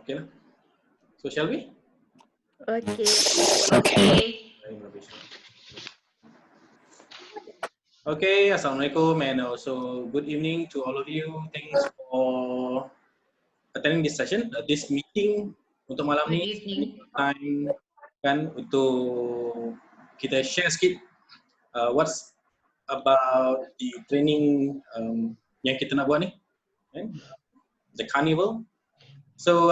Okay. So shall we? Okay. Okay. Okay, Assalamualaikum and also good evening to all of you. Thanks for attending this session, this meeting untuk malam Good ni. evening. Time kan untuk kita share sikit what's about the training yang kita nak buat ni, the carnival. So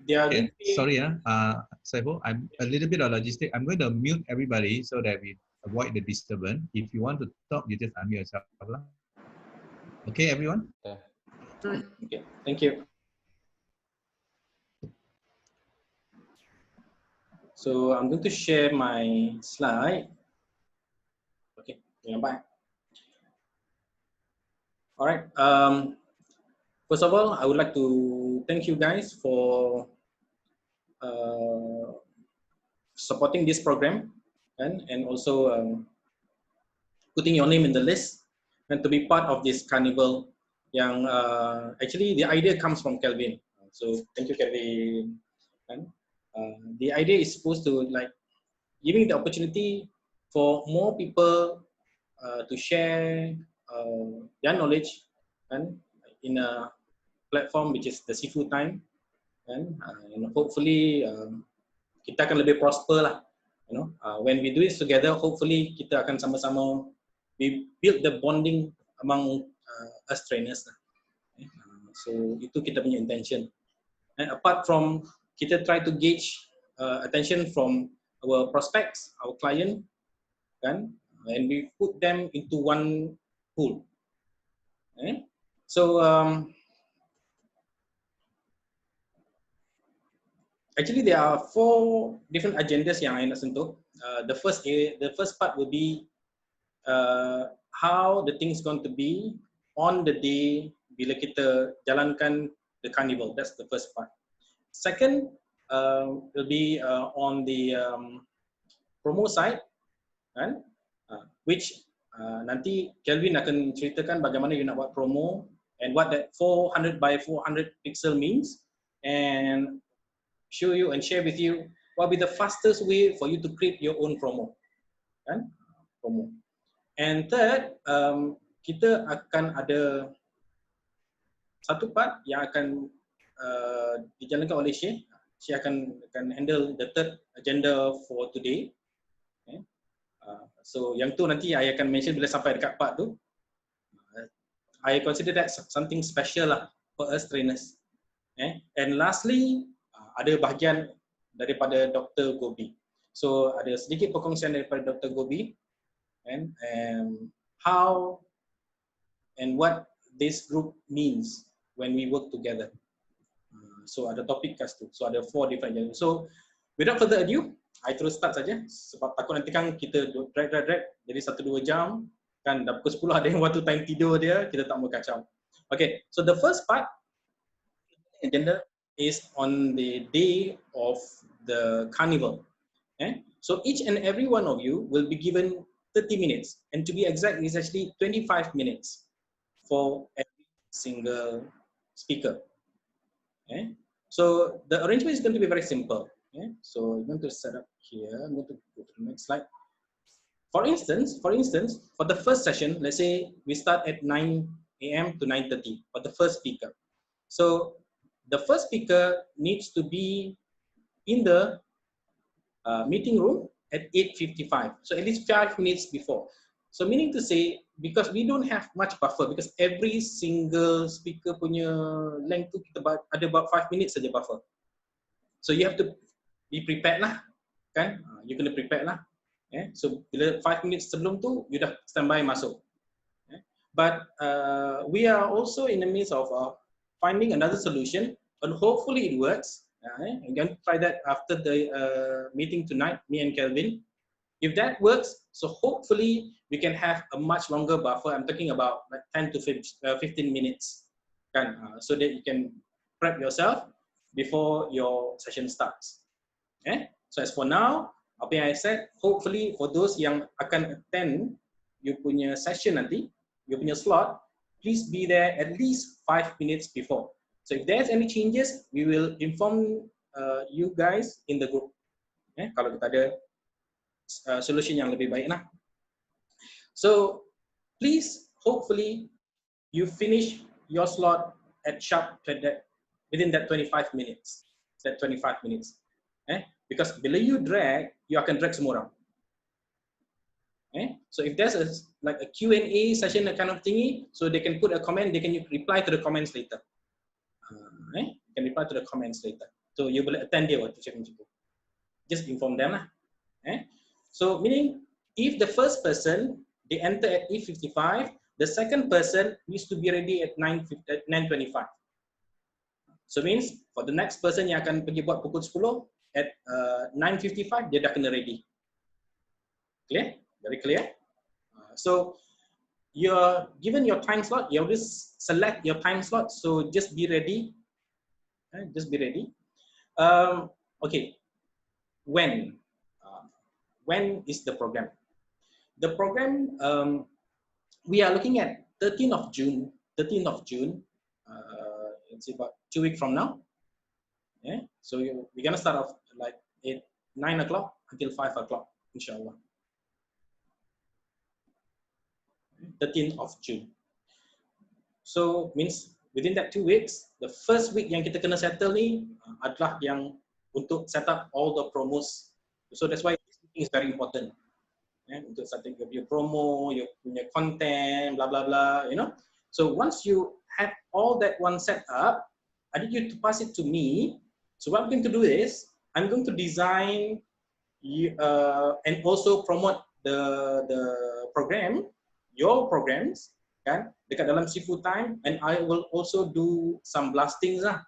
they are Okay, sorry, Saibo, I'm a little bit of logistic. I'm going to mute everybody so that we avoid the disturbance. If you want to talk, you just unmute yourself. Okay, everyone? Okay, thank you. So I'm going to share my slide. Okay, bye. All right. First of all, I would like to thank you guys for supporting this program and also putting your name in the list and to be part of this carnival. Yang actually the idea comes from Kelvin. So thank you, Kelvin. And the idea is supposed to like giving the opportunity for more people to share their knowledge and in a platform which is the Seafood Time, and hopefully kita akan lebih prosper lah. When we do this together, hopefully kita akan sama-sama we build the bonding among us trainers. So itu kita punya intention. And apart from kita try to gauge attention from our prospects, our client, kan, and we put them into one pool. Okay? So actually there are 4 different agendas yang I nak sentuh. The first part will be how the thing is going to be on the day bila kita jalankan the carnival. That's the first part. Second will be on the promo side, kan? Which nanti Kelvin akan ceritakan bagaimana you nak buat promo and what that 400 by 400 pixel means, and show you and share with you what will be the fastest way for you to create your own promo, kan? Promo. And third, kita akan ada satu part yang akan dijalankan oleh Syekh. Syekh akan handle the third agenda for today. Okay. So yang tu nanti I akan mention bila sampai dekat part tu. I consider that something special lah for us trainers. Okay. And lastly, ada bahagian daripada Dr. Gobi. So ada sedikit perkongsian daripada Dr. Gobi and how and what this group means when we work together. So ada topik kas tu. So ada 4 different agenda. So without further ado, I terus start saja sebab takut nanti kan kita drag jadi 1-2 jam kan, dah pukul 10 ada yang waktu time tidur dia, kita tak mau kacau. Okay, so the first part agenda is on the day of the carnival. Okay? So each and every one of you will be given 30 minutes, and to be exact, it's actually 25 minutes for every single speaker. Okay? So the arrangement is going to be very simple. Okay? So I'm going to set up here. I'm going to go to the next slide. For instance, for the first session, let's say we start at 9 a.m. to 9:30 for the first speaker. So the first speaker needs to be in the meeting room at 8:55. So at least 5 minutes before. So meaning to say, because we don't have much buffer, because every single speaker punya length tu kita ada about 5 minutes saja buffer. So you have to be prepared lah, kan? You kena prepare lah. Okay? So bila 5 minutes sebelum tu, you dah standby masuk. Okay? But we are also in the midst of finding another solution, and hopefully it works. I'm going to try that after the meeting tonight, me and Kelvin. If that works, so hopefully we can have a much longer buffer. I'm talking about like 10 to 15 minutes, kan? So that you can prep yourself before your session starts. Okay? So as for now, apa yang I said, hopefully for those yang akan attend you punya session nanti, you punya slot, please be there at least 5 minutes before. So if there's any changes, we will inform you guys in the group. Kalau kita ada solution yang lebih baik lah. So please, hopefully, you finish your slot at sharp within that 25 minutes. That 25 minutes. Because bila you drag, you akan drag semua orang. So if there's like a Q&A session, that kind of thingy, so they can put a comment, they can reply to the comments later. You can reply to the comments later. So you boleh attend dia waktu check macam tu. Just inform them lah. So meaning, if the first person, they enter at 8:55, the second person needs to be ready at 9:25. So means, for the next person yang akan pergi buat pukul 10, at 9:55, dia dah kena ready. Clear? Very clear? So, you're given your time slot, you always select your time slot, so just be ready. Just be ready. Okay. When is the program? The program, we are looking at 13th of June. 13th of June. It's about 2 weeks from now. So we're gonna start off like 9 o'clock until 5 o'clock, inshallah. 13th of June. So means within that 2 weeks, the first week yang kita kena settle ni adalah yang untuk set up all the promos. So that's why this meeting is very important. Untuk setting up your promo, your punya content, blah blah blah, you know. So once you have all that one set up, I need you to pass it to me. So what I'm going to do is I'm going to design and also promote the program, your programs, kan, dekat dalam Sifu Time, and I will also do some blastings lah,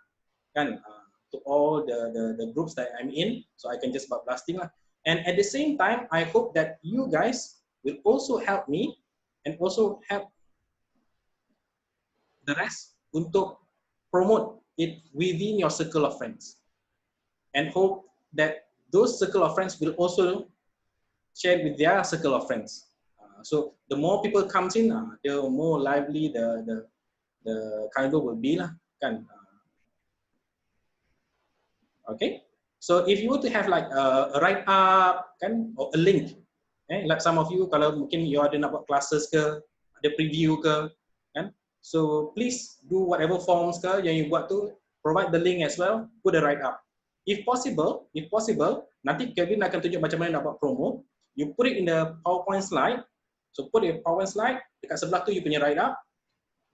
kan, to all the groups that I'm in, so I can just buat blasting lah. And at the same time, I hope that you guys will also help me and also help the rest untuk promote it within your circle of friends, and hope that those circle of friends will also share with their circle of friends. So the more people comes in, the more lively the carnival will be lah, kan. Okay. So if you were to have like a write up, kan, or a link, like some of you, kalau mungkin you ada nak buat classes ke, ada preview ke, kan. So please do whatever forms ke yang you buat tu, provide the link as well, put a write up. If possible, nanti Kevin akan tunjuk macam mana nak buat promo. You put it in the PowerPoint slide. So put a PowerPoint slide dekat sebelah tu you punya write up.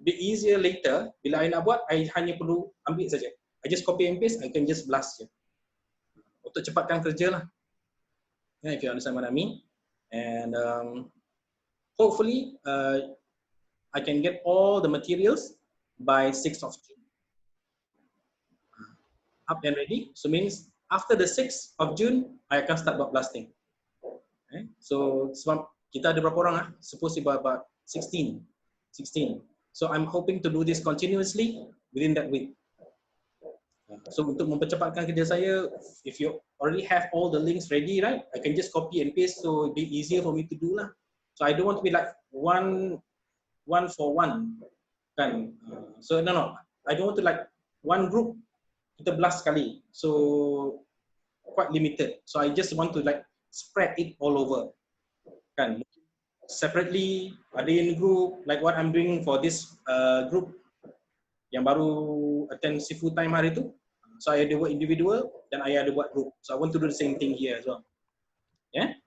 Be easier later bila I nak buat, I hanya perlu ambil saja. I just copy and paste, I can just blast je. Untuk cepatkan kerja lah. If you understand what I mean. And hopefully I can get all the materials by 6th of June. Up and ready. So means after the 6th of June, I akan start buat blasting. So sebab kita ada berapa orang supposed to be about 16. So I'm hoping to do this continuously within that week. So untuk mempercepatkan kerja saya, if you already have all the links ready, right, I can just copy and paste, so it'll be easier for me to do lah. So I don't want to be like one for one, kan. So no, I don't want to like one group kita blast sekali, so quite limited. So I just want to like spread it all over, kan. Separately, ada in group, like what I'm doing for this group yang baru attend Sifu Time hari tu. So I ada buat individual dan I ada buat group. So I want to do the same thing here as well. Yeah.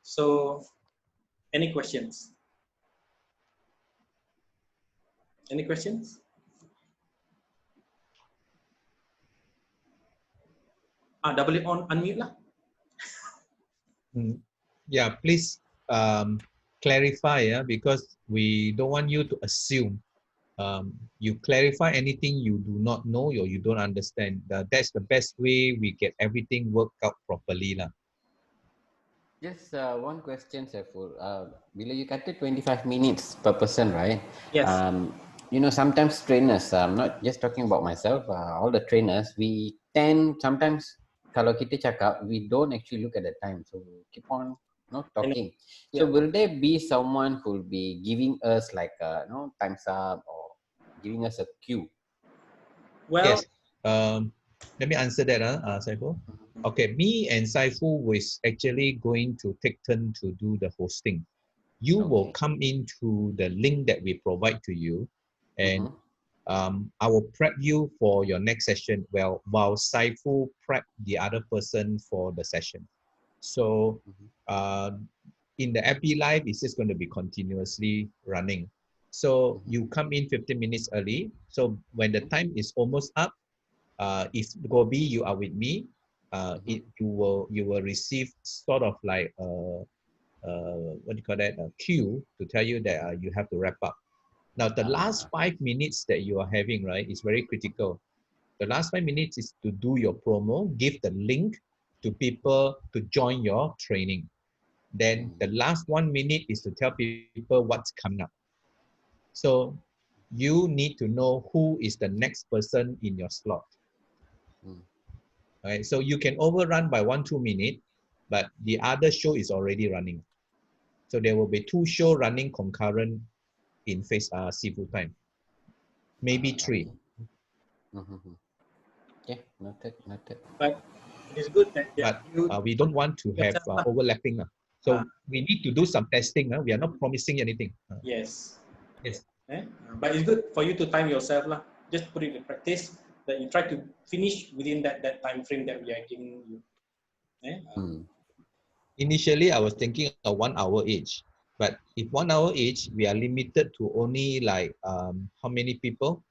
So any questions? Any questions? Double it on unmute lah. Yeah, please clarify, because we don't want you to assume. You clarify anything you do not know or you don't understand. That's the best way we get everything worked out properly lah. Just one question, Saiful. Bila you kata 25 minutes per person, right? Yes. You know, sometimes trainers, I'm not just talking about myself, all the trainers, we tend sometimes, kalau kita cakap, we don't actually look at the time. So keep on talking. Yeah. So will there be someone who will be giving us like time's up or giving us a cue Well, Yes. Let me answer that, Saiful. Okay, me and Saiful was actually going to take turn to do the hosting. You will Okay. come into the link that we provide to you, and Mm-hmm. I will prep you for your next session. Well, while Saiful prep the other person for the session. So Mm-hmm. uh, in the FB Live, it's just going to be continuously running. So Mm-hmm. you come in 15 minutes early. So when the time is almost up, if Gobi, you are with me, Mm-hmm. you will receive sort of like what do you call that, a cue to tell you that you have to wrap up. Now the last Okay. 5 minutes that you are having, right, is very critical. The last 5 minutes is to do your promo, give the link to people to join your training. Then the last 1 minute is to tell people what's coming up. So you need to know who is the next person in your slot. Mm. Right? So you can overrun by 1-2 minutes, but the other show is already running. So there will be 2 shows running concurrent in seafood time, maybe 3. Okay. Mm-hmm. Yeah, noted, noted. but it is good that But you we don't want to have yourself lah. overlapping. Ah, So we need to do some testing. We are not promising anything. yes. Yes. But it's good for you to time yourself lah. Just put it in practice that you try to finish within that time frame that we are giving you. Mm. Initially, I was thinking a 1 hour each. But if 1 hour each, we are limited to only like how many people?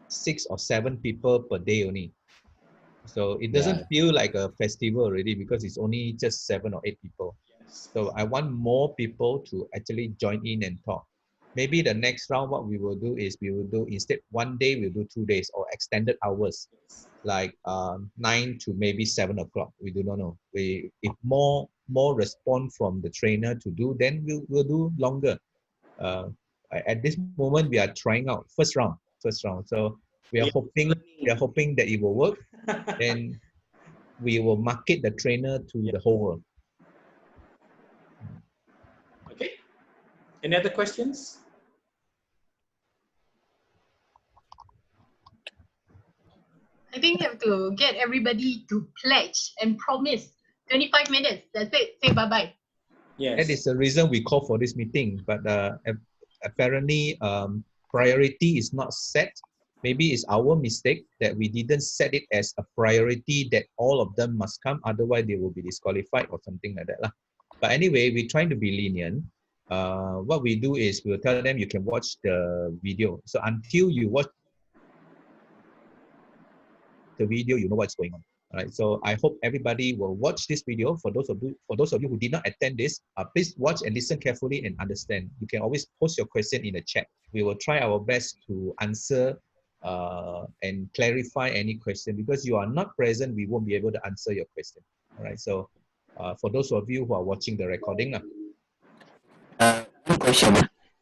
6 or 7 people per day only. So it doesn't Yeah. feel like a festival already because it's only just 7 or 8 people. Yes. So I want more people to actually join in and talk. Maybe the next round, what we will do is we will do instead 1 day, we'll do 2 days or extended hours, like 9 to maybe 7 o'clock. We do not know. If more respond from the trainer to do, then we'll do longer. Uh, at this moment, we are trying out first round. So we are We are learning. hoping that it will work. Then we will market the trainer to Yeah. the whole world. Okay. Any other questions? I think you have to get everybody to pledge and promise 25 minutes. That's it. Say bye-bye. Yes. That is the reason we call for this meeting. But apparently, priority is not set. Maybe it's our mistake that we didn't set it as a priority that all of them must come. Otherwise, they will be disqualified or something like that. But anyway, we're trying to be lenient. What we do is we'll tell them you can watch the video. So until you watch the video, you know what's going on. All right. So I hope everybody will watch this video. For those of you who did not attend this, please watch and listen carefully and understand. You can always post your question in the chat. We will try our best to answer and clarify any question. Because you are not present, we won't be able to answer your question. All right. So for those of you who are watching the recording, One question.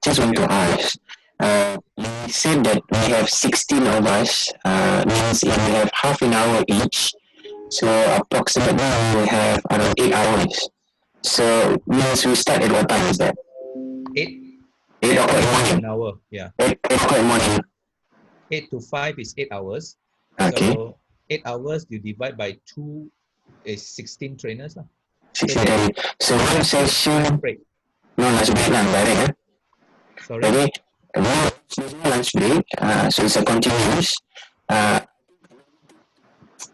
Just want to ask. You said that we have 16 of us. Means if we have half an hour each, so approximately we have around 8 hours. So means we start at what time is that? 8 8 o'clock in the an morning. hour. Yeah. 8 o'clock in the morning. 8 to 5 is 8 hours. Okay. So 8 hours you divide by 2 is 16 trainers. 16 hours. So one session, Break. no lunch break lah, direct. Sorry. Okay. There's no lunch break. So it's a continuous.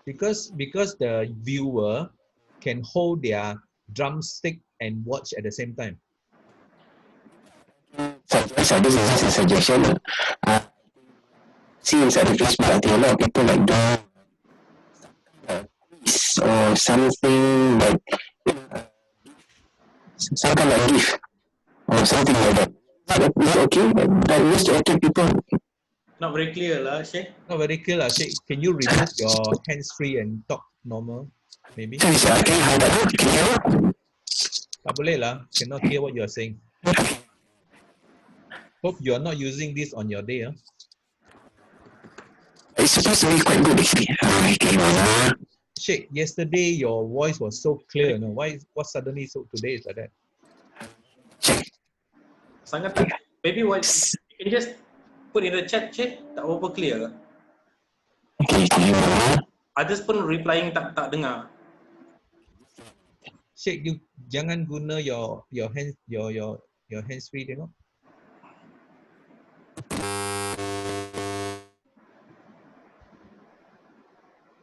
Because the viewer can hold their drumstick and watch at the same time. Suggest, this is just a suggestion. See inside the Facebook, I think a lot of people like do or something like some kind of gift or something like that. Is that okay? That used to okay people. Not very clear lah, Sheikh. Not very clear. Can you remove your hands free and talk normal? Maybe. Sorry, sir, can you hide that? Can you hear me? Tak boleh lah. Cannot hear what you are saying. Hope you are not using this on your day. It's supposed to be quite good actually. Okay, Sheikh, yesterday your voice was so clear. No? What suddenly so today is like that? Sangat tak. Maybe what you can just put in the chat, Sheikh. Tak apa clear. Okay, thank you. Others pun replying tak dengar. Syed, you jangan guna your hands your hands free tengok.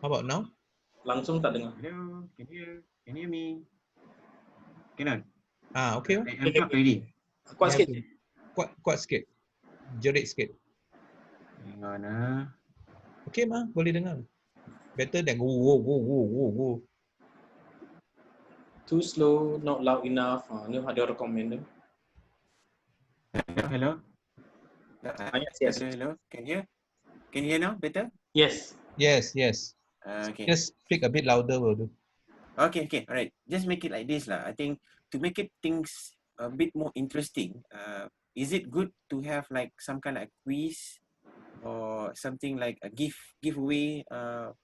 How about now? Langsung tak dengar. Hello, can you hear me? Cannot. Okay. I'm plugged already. Kuat You have sikit. to kuat sikit. Jerit sikit. Hang on. Okay mah, boleh dengar. Better than go. Too slow, not loud enough. Ni ada recommend. Hello. Yes. Hello. Can you hear now? Better? Yes. Yes. Okay. Just speak a bit louder will do. Okay. Alright. Just make it like this lah. I think to make it things a bit more interesting, is it good to have like some kind of quiz or something like a giveaway?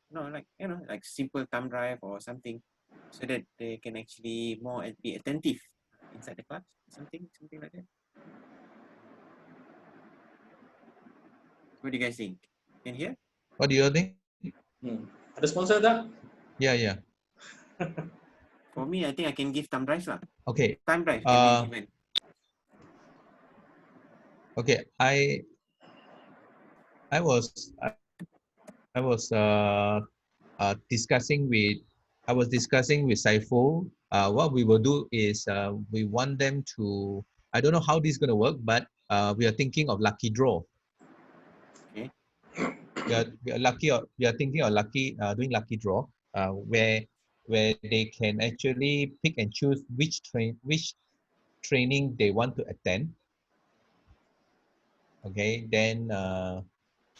No, like like simple thumb drive or something, so that they can actually more be attentive inside the class. Something like that. What do you guys think? Can you hear? What do you think? Ada sponsor tak? Yeah. For me, I think I can give thumb drives lah. Okay. Thumb drive can be given. Okay. I was discussing with Saiful. What we will do is we want them to. I don't know how this is going to work, but we are thinking of lucky draw. Okay. We are thinking of doing lucky draw, where they can actually pick and choose which training they want to attend. Okay, then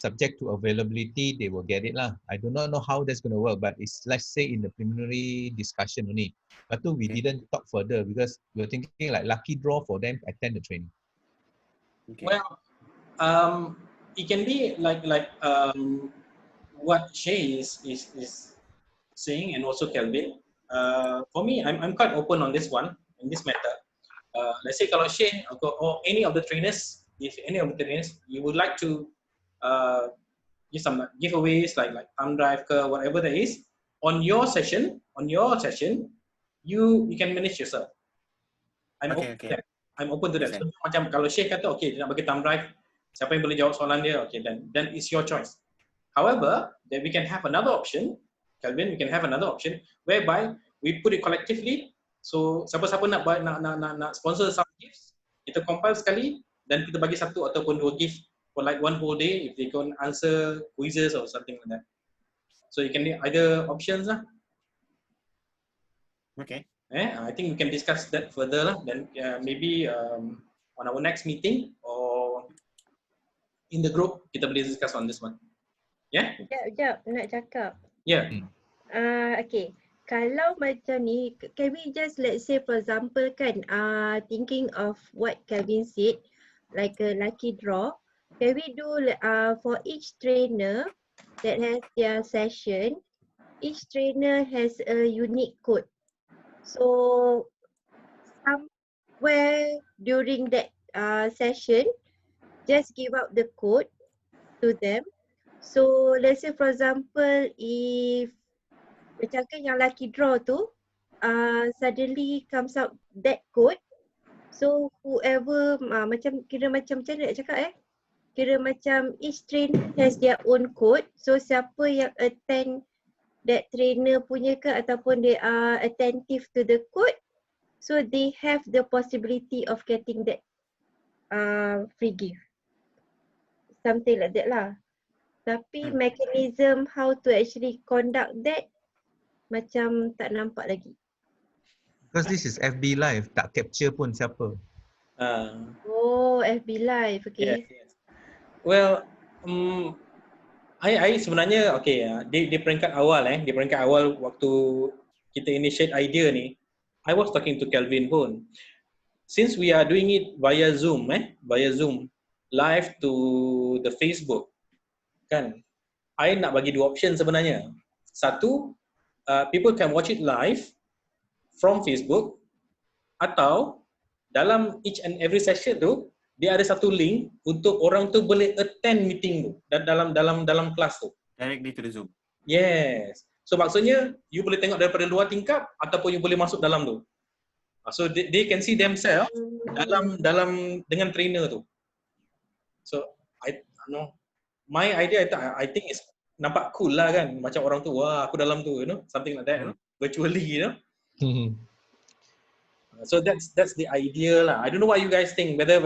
subject to availability, they will get it lah. I do not know how that's going to work, but it's, let's say, in the preliminary discussion only. But we didn't talk further because we were thinking like lucky draw for them to attend the training. Okay. Well, it can be like what Shay is saying, and also Kelvin. For me, I'm quite open on this one, in this matter. Let's say kalau Shay or any of the trainers, if any of the trainers, you would like to give some giveaways like thumb drive ke, whatever that is, on your session, you can manage yourself. I'm open to that. So, macam kalau Shay kata, okay, dia nak bagi thumb drive, siapa yang boleh jawab soalan dia, okay, then it's your choice. However, then we can have another option, Kelvin, we can have another option whereby we put it collectively. So siapa-siapa nak sponsor some gifts, kita compile sekali dan kita bagi satu ataupun dua gift for like one whole day if they can answer quizzes or something like that. So you can either options lah. Okay. I think we can discuss that further lah. Then maybe on our next meeting or in the group kita boleh discuss on this one. Yeah? Sekejap, nak cakap. Yeah. Okay. Kalau macam ni, can we just, let's say for example kan, thinking of what Kevin said, like a lucky draw, can we do for each trainer that has their session, each trainer has a unique code. So somewhere during that session, just give out the code to them. So let's say for example, if macam kan yang lucky draw tu suddenly comes out that code, so whoever macam kira macam mana nak cakap kira macam each trainer has their own code, so siapa yang attend that trainer punya ke ataupun they are attentive to the code, so they have the possibility of getting that free gift, something like that lah. Tapi mechanism how to actually conduct that macam tak nampak lagi. Because this is FB Live, tak capture pun siapa. Oh, FB Live, okay. Yes. Well, I sebenarnya di peringkat awal waktu kita initiate idea ni, I was talking to Kelvin pun. Since we are doing it via Zoom live to the Facebook, kan? I nak bagi dua option sebenarnya. Satu, people can watch it live from Facebook, atau dalam each and every session tu dia ada satu link untuk orang tu boleh attend meeting tu dalam kelas tu. Directly to the Zoom. Yes. So maksudnya you boleh tengok daripada luar tingkap ataupun you boleh masuk dalam tu. So they can see themselves dalam dengan trainer tu. So I know my idea I think is nampak cool lah kan, macam orang tu wah aku dalam tu, you know, something like that, you know, virtually, you know. So that's the idea lah. I don't know what you guys think, whether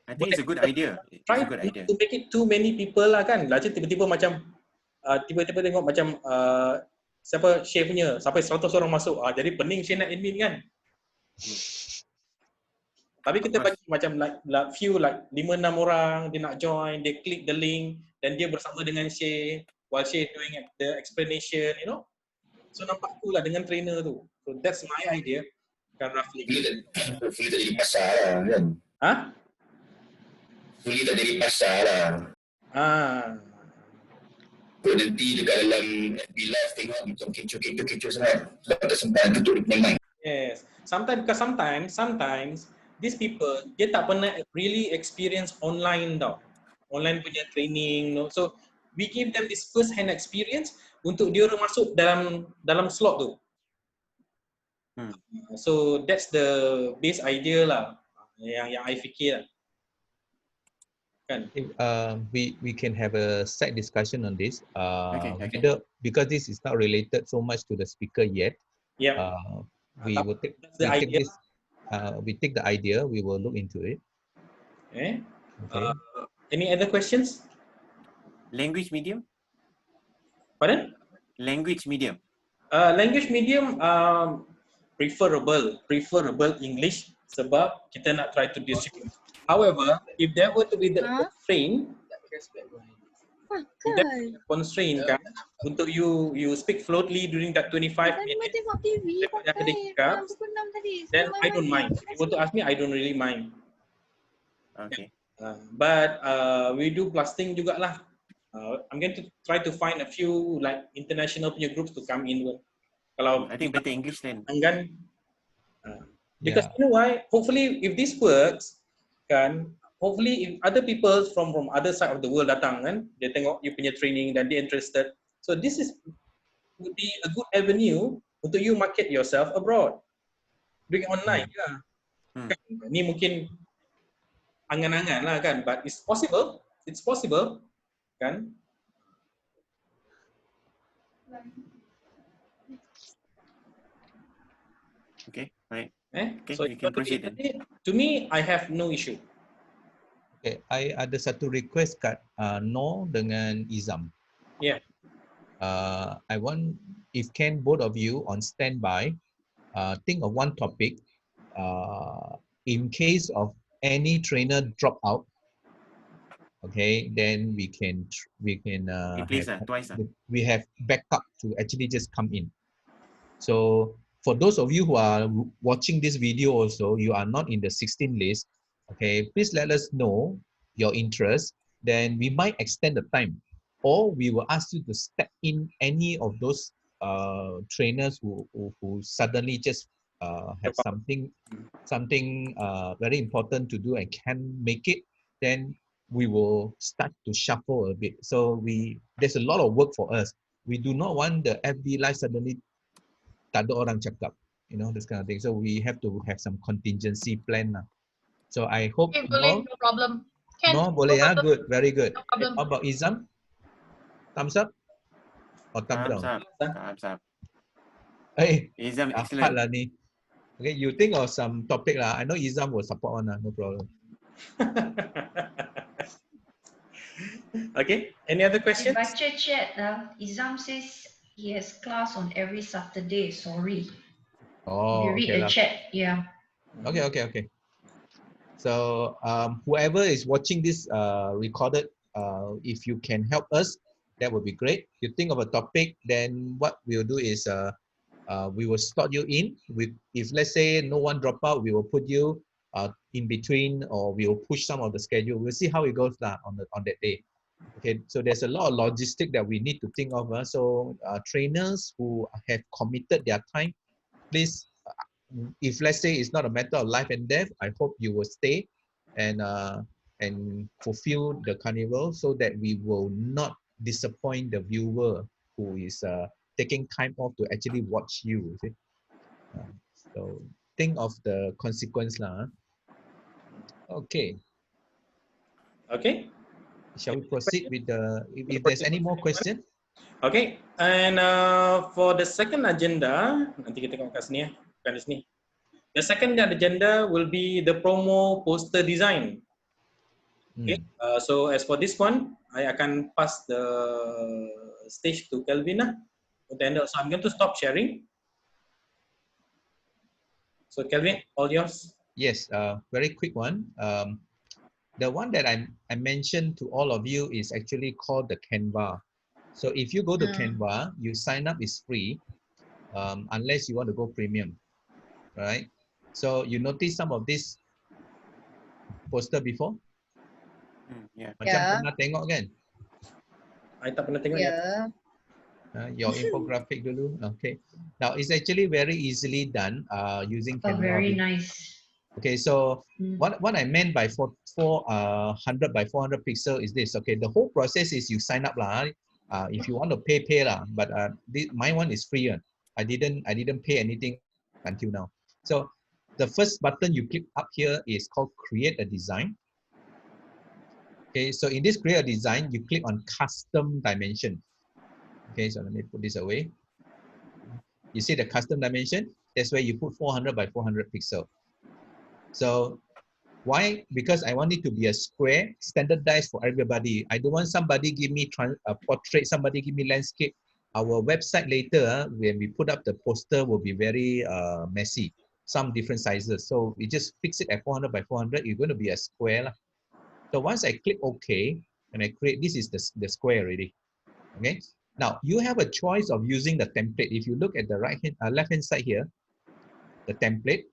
I think it's a good idea. It's try a good not idea. to make it too many people lah kan. Lalu tiba-tiba macam tiba-tiba tengok macam siapa share punya sampai 100 orang masuk. Jadi pening share nak admin kan. Tapi kita bagi macam like few like 5-6 orang dia nak join, dia klik the link dan dia bersama dengan share while share doing the explanation, you know. So nampak cool lah dengan trainer tu. So that's my idea. Kan roughly. Hopefully tak jadi pasar lah kan. Hopefully tak jadi pasar lah. Kau nanti dekat dalam FB Live tengok macam kecoh sangat. Sebab tak sempat tutup dia mic. Yes. Sometimes these people dia tak pernah really experience online tau. Online punya training, no? So we give them this first hand experience untuk dia orang masuk dalam slot tu. So that's the base idea lah yang I fikir lah. Kan? We can have a side discussion on this. Okay. Because this is not related so much to the speaker yet. Yeah. We take the idea. We will look into it. Okay. Okay. Any other questions? Language medium? Pardon? Language medium. Language medium preferable English sebab kita nak try to distribute. However, if there were to be the constraint kan untuk you speak fluently during that 25 minutes then I don't mind. If you want to ask me, I don't really mind. Okay. But we do blasting jugalah. I'm going to try to find a few like international punya groups to come in. Kalau I think better English then. Kan? Because you know why? Hopefully, if this works, kan, hopefully if other people from other side of the world datang kan, dia tengok you punya training dan dia interested. So this would be a good avenue untuk you market yourself abroad. Doing online kan. Ni mungkin angan-angan lah kan, but it's possible kan. Okay, right. Okay, So you can proceed then. To me, I have no issue. Okay, I ada satu request kat Noor dengan Izam. Yeah. I want, if can, both of you on standby, think of one topic. In case of any trainer drop out, okay, then we can we have backup to actually just come in. So for those of you who are watching this video also, you are not in the 16 list, okay, please let us know your interest. Then we might extend the time, or we will ask you to step in any of those trainers who suddenly just have something very important to do and can make it. Then we will start to shuffle a bit. So there's a lot of work for us. We do not want the FB Live suddenly tak ada orang cakap, you know, this kind of thing. So we have to have some contingency plan lah. So I hope no problem. No, boleh ya, good, very good. No problem. How about Izam? Thumbs up or thumbs down? Thumbs up. Hey, Izam, hard excellent. lah ni. Okay, you think of some topic lah. I know Izam will support one lah, no problem. Okay, any other questions? Baca chat, Izam says he has class on every Saturday. Sorry. Oh, you read okay the lah. chat, yeah. Okay. So whoever is watching this recorded, if you can help us, that would be great. You think of a topic, then what we'll do is we will slot you in. If let's say no one drop out, we will put you in between, or we will push some of the schedule. We'll see how it goes on that day. Okay, so there's a lot of logistic that we need to think of. So trainers who have committed their time, please, if let's say it's not a matter of life and death, I hope you will stay and fulfill the carnival so that we will not disappoint the viewer who is taking time off to actually watch you. See? So think of the consequence lah. Okay. Okay. Shall we proceed with the, if there's any more question? Okay, and for the second agenda, nanti kita tengok kat sini ya, bukan di sini. The second agenda will be the promo poster design. Okay, so as for this one, I akan pass the stage to Kelvin lah. So I'm going to stop sharing. So Kelvin, all yours. Yes, very quick one. The one that I mentioned to all of you is actually called the Canva. So if you go to Canva, you sign up, is free, unless you want to go premium, right? So you notice some of this poster before? Yeah. Macam pernah tengok kan? I tak pernah tengok ya. Your infographic dulu. Okay. Now it's actually very easily done using Oh, Canva. very nice. Okay, so what I meant by 400 by 400 pixel is this. Okay, the whole process is you sign up lah. If you want to pay lah. But my one is free. I didn't pay anything until now. So the first button you click up here is called Create a Design. Okay, so in this Create a Design, you click on Custom Dimension. Okay, so let me put this away. You see the custom dimension? That's where you put 400 by 400 pixel. So why? Because I want it to be a square, standardized for everybody. I don't want somebody give me a portrait, somebody give me landscape. Our website later, when we put up the poster, will be very messy, some different sizes. So we just fix it at 400 by 400. It's going to be a square. So once I click OK, and I create, this is the square already. Okay. Now you have a choice of using the template. If you look at the left-hand side here, the template.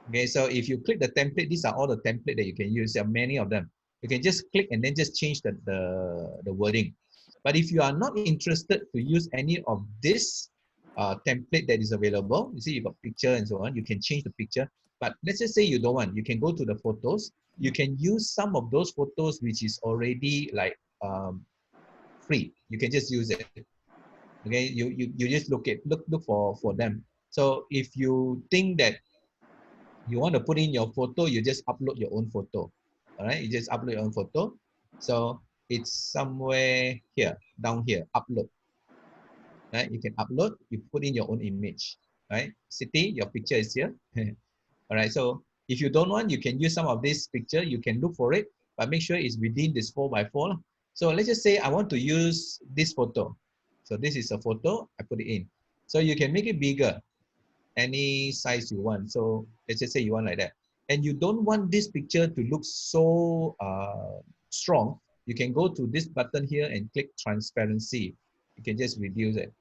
Okay, so if you click the template, these are all the template that you can use. There are many of them. You can just click and then just change the wording. But if you are not interested to use any of this template that is available, you see you got picture and so on, you can change the picture. But let's just say you don't want, you can go to the photos. You can use some of those photos which is already like free. You can just use it. Okay, you just look for them. So if you think that you want to put in your photo, you just upload your own photo. All right, you just upload your own photo. So it's somewhere here, down here, upload. Right, you can upload, you put in your own image. Right, Siti, your picture is here. All right, so if you don't want, you can use some of this picture. You can look for it, but make sure it's within this 4x4. So let's just say I want to use this photo. So this is a photo, I put it in. So you can make it bigger, any size you want. So let's just say you want like that. And you don't want this picture to look so strong. You can go to this button here and click transparency. You can just reduce it.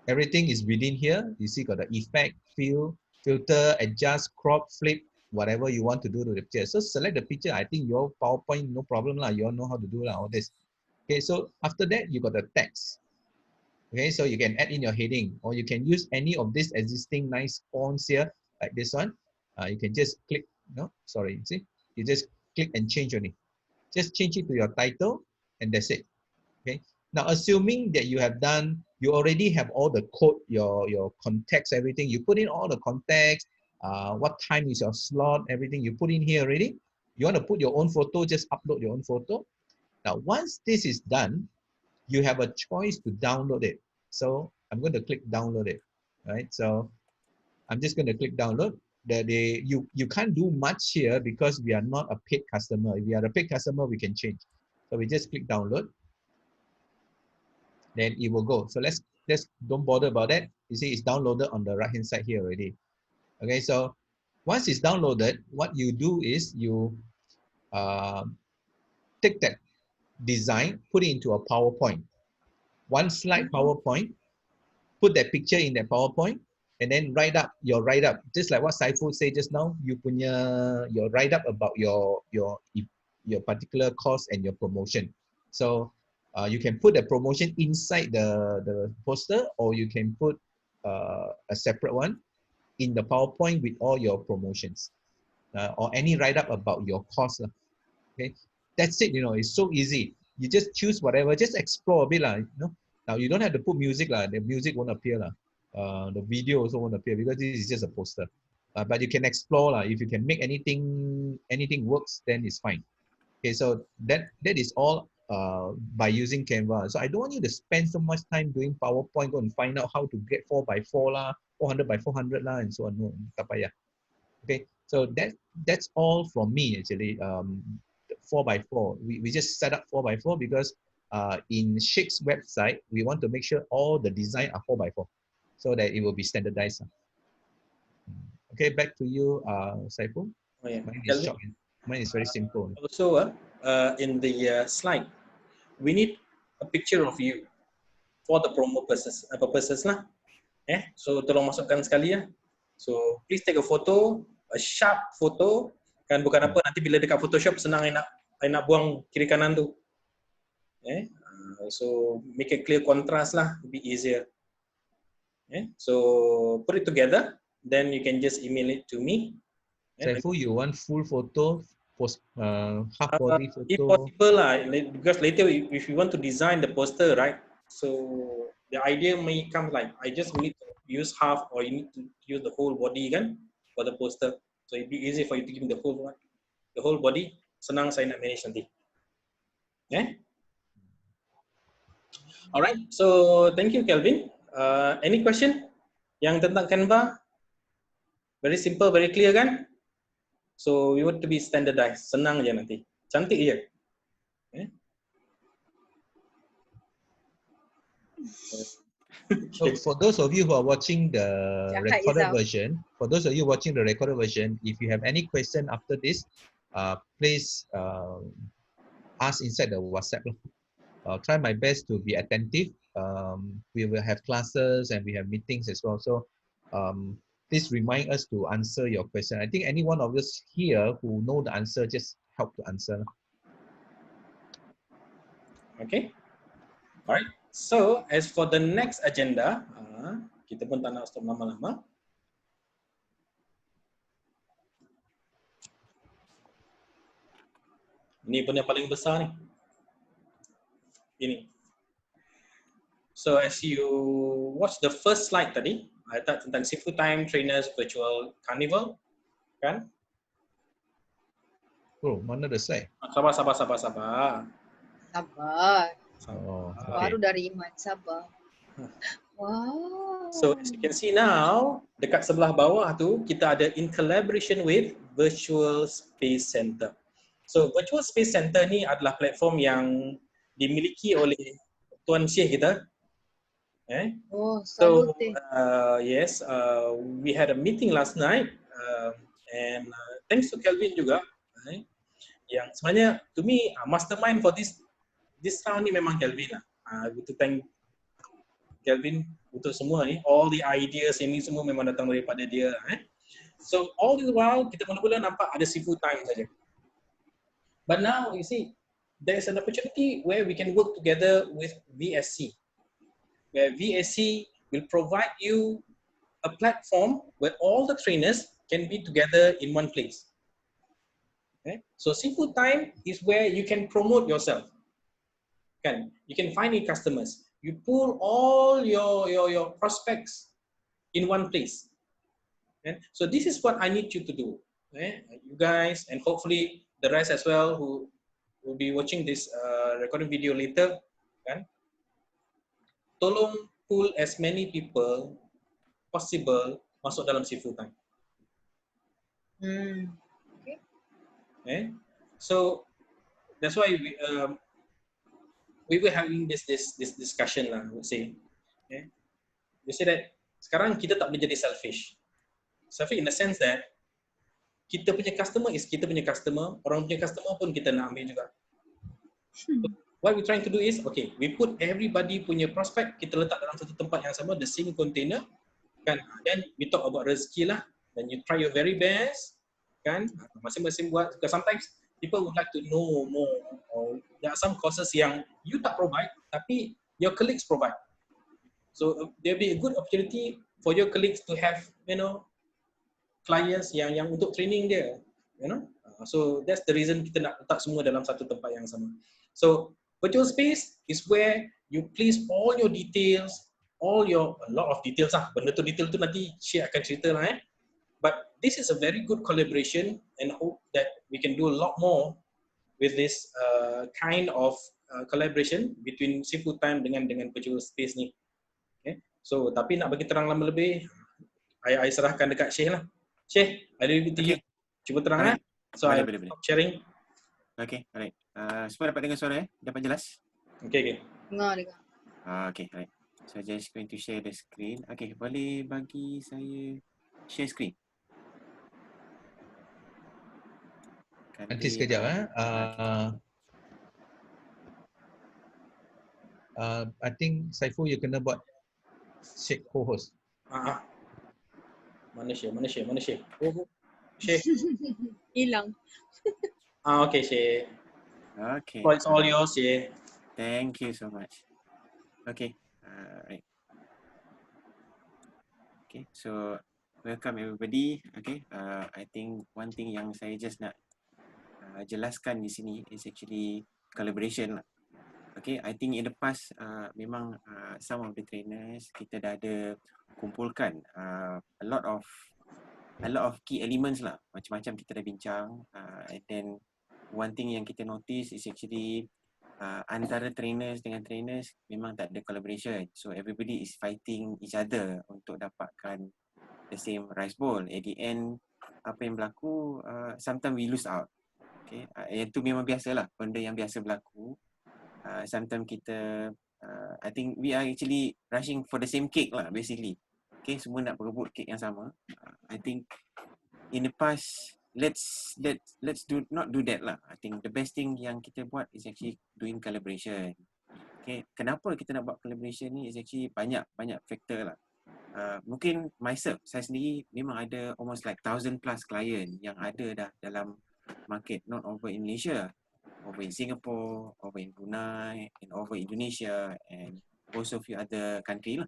Everything is within here. You see got the effect, fill, filter, adjust, crop, flip, whatever you want to do to the picture. So select the picture. I think your PowerPoint, no problem lah. You all know how to do all this. Okay, so after that, you got the text. Okay, so you can add in your heading, or you can use any of this existing nice fonts here, like this one. You can just click, no, sorry, see? You just click and change only. Just change it to your title, and that's it. Okay. Now, assuming that you have done, you already have all the code, your context, everything. You put in all the context, what time is your slot, everything you put in here already. You want to put your own photo, just upload your own photo. Now, once this is done, you have a choice to download it. So I'm going to click download it, right? So I'm just going to click download. You can't do much here because we are not a paid customer. If we are a paid customer, we can change. So we just click download. Then it will go. So let's don't bother about that. You see it's downloaded on the right hand side here already. Okay, so once it's downloaded, what you do is you take that design, put it into a PowerPoint. One slide PowerPoint, put that picture in that PowerPoint, and then write up, just like what Saiful said just now, your write up about your particular course and your promotion. So you can put the promotion inside the poster, or you can put a separate one in the PowerPoint with all your promotions, or any write up about your course. Okay, that's it. It's so easy. you just choose whatever, just explore a bit lah, you know. Now you don't have to put music lah, the music won't appear lah. The video also won't appear because this is just a poster. But you can explore lah. If you can make anything works, then it's fine. Okay, so that is all by using Canva. So I don't want you to spend so much time doing PowerPoint, go and find out how to get 4x4 lah, 400 by 400 lah, and so on. No, tak payah. Okay, so that's all from me actually. 4x4. We just set up 4x4 because in Sheikh's website, we want to make sure all the design are 4x4 so that it will be standardized. Okay, back to you, Saiful. Oh, yeah. Mine is short. Mine is very simple. Also, in the slide, we need a picture of you for the promo purposes lah. So tolong masukkan sekali ya. So please take a photo, a sharp photo. Kan bukan apa nanti bila dekat Photoshop senang I nak buang kiri kanan tu. So make a clear contrast lah, be easier. So put it together, then you can just email it to me. Saiful, you want full photo, half body photo? If possible lah, because later if you want to design the poster, right? So the idea may come like I just need to use half, or you need to use the whole body kan for the poster. So it'd be easy for you to give me the whole body. Senang saya nak manage nanti. Alright, so thank you, Kelvin. Any question yang tentang Canva? Very simple, very clear kan? So we want to be standardized. Senang je nanti. Cantik je. So for those of you who are watching the recorded version, if you have any question after this, please ask inside the WhatsApp. I'll try my best to be attentive. We will have classes and we have meetings as well. So please remind us to answer your question. I think any one of us here who know the answer, just help to answer. Okay. All right. So as for the next agenda, kita pun tak nak stop lama-lama. Ini pun yang paling besar ni. Ini. So as you watch the first slide tadi, I thought tentang Seafood Time Trainers Virtual Carnival, kan? Oh, mana dah slide? Sabar. Sabar. Oh, Baru dari Iman, sabar. Wow. So as you can see now, dekat sebelah bawah tu kita ada in collaboration with Virtual Space Center. So Virtual Space Center ni adalah platform yang dimiliki oleh Tuan Syekh kita. Oh, So salute. yes, we had a meeting last night, and thanks to Kelvin juga, yang sebenarnya to me mastermind for this round ni memang Kelvin lah. To thank Kelvin untuk semua ni, all the ideas ini semua memang datang daripada dia. So all this while kita mula-mula nampak ada Seafood Time saja. But now you see, there's an opportunity where we can work together with VSC, where VSC will provide you a platform where all the trainers can be together in one place. So Seafood Time is where you can promote yourself. You can find your customers. You pull all your prospects in one place. So this is what I need you to do. You guys, and hopefully the rest as well who will be watching this recording video later, tolong pull as many people possible masuk dalam Seafood Time. So that's why we were having this discussion lah, I would say. We say that sekarang kita tak boleh jadi selfish. Selfish in the sense that kita punya customer is kita punya customer, orang punya customer pun kita nak ambil juga. So, what we trying to do is, okay, we put everybody punya prospect, kita letak dalam satu tempat yang sama, the same container, kan? Then we talk about rezeki lah, then you try your very best, kan? Masing-masing buat, because sometimes people would like to know more, or there are some courses yang you tak provide, tapi your colleagues provide. So there will be a good opportunity for your colleagues to have, clients yang untuk training dia, So that's the reason kita nak letak semua dalam satu tempat yang sama. So Virtual space is where you place all your details, a lot of details lah. Benda tu detail tu nanti Syekh akan cerita lah But this is a very good collaboration and hope that we can do a lot more with this kind of collaboration between Sifu Time dengan virtual space ni. Okay. So tapi nak bagi terang lama lebih, I serahkan dekat Syekh lah. Syekh, I leave it to you. Cuba terang So I stop sharing. Okay, alright. Semua dapat dengar suara Dapat jelas? Okay. Dengar. Okay, alright. So just going to share the screen. Okay, boleh bagi saya share screen? Nanti sekejap I think Saiful you kena buat Syekh co-host. Mana Syekh? Oh, Syekh. Hilang. Okay, Syekh. Okay. It's all yours, Syekh. Thank you so much. Okay. Right. Okay. So welcome everybody. Okay. I think one thing yang saya just nak jelaskan di sini is actually collaboration lah. Okay. I think in the past memang some of the trainers kita dah ada kumpulkan a lot of key elements lah. Macam-macam kita dah bincang. And then one thing yang kita notice is actually antara trainers dengan trainers memang tak ada collaboration. So everybody is fighting each other untuk dapatkan the same rice bowl. At the end, apa yang berlaku, sometimes we lose out. Okay, itu memang biasalah, benda yang biasa berlaku. Sometimes kita, I think we are actually rushing for the same cake lah, basically. Okay, semua nak berebut cake yang sama. I think in the past, let's not do that lah. I think the best thing yang kita buat is actually doing collaboration. Okay, kenapa kita nak buat collaboration ni is actually banyak factor lah. Mungkin saya sendiri memang ada almost like 1,000 plus client yang ada dah dalam market, not over in Malaysia, over in Singapore, over in Brunei, and over Indonesia, and also few other country lah.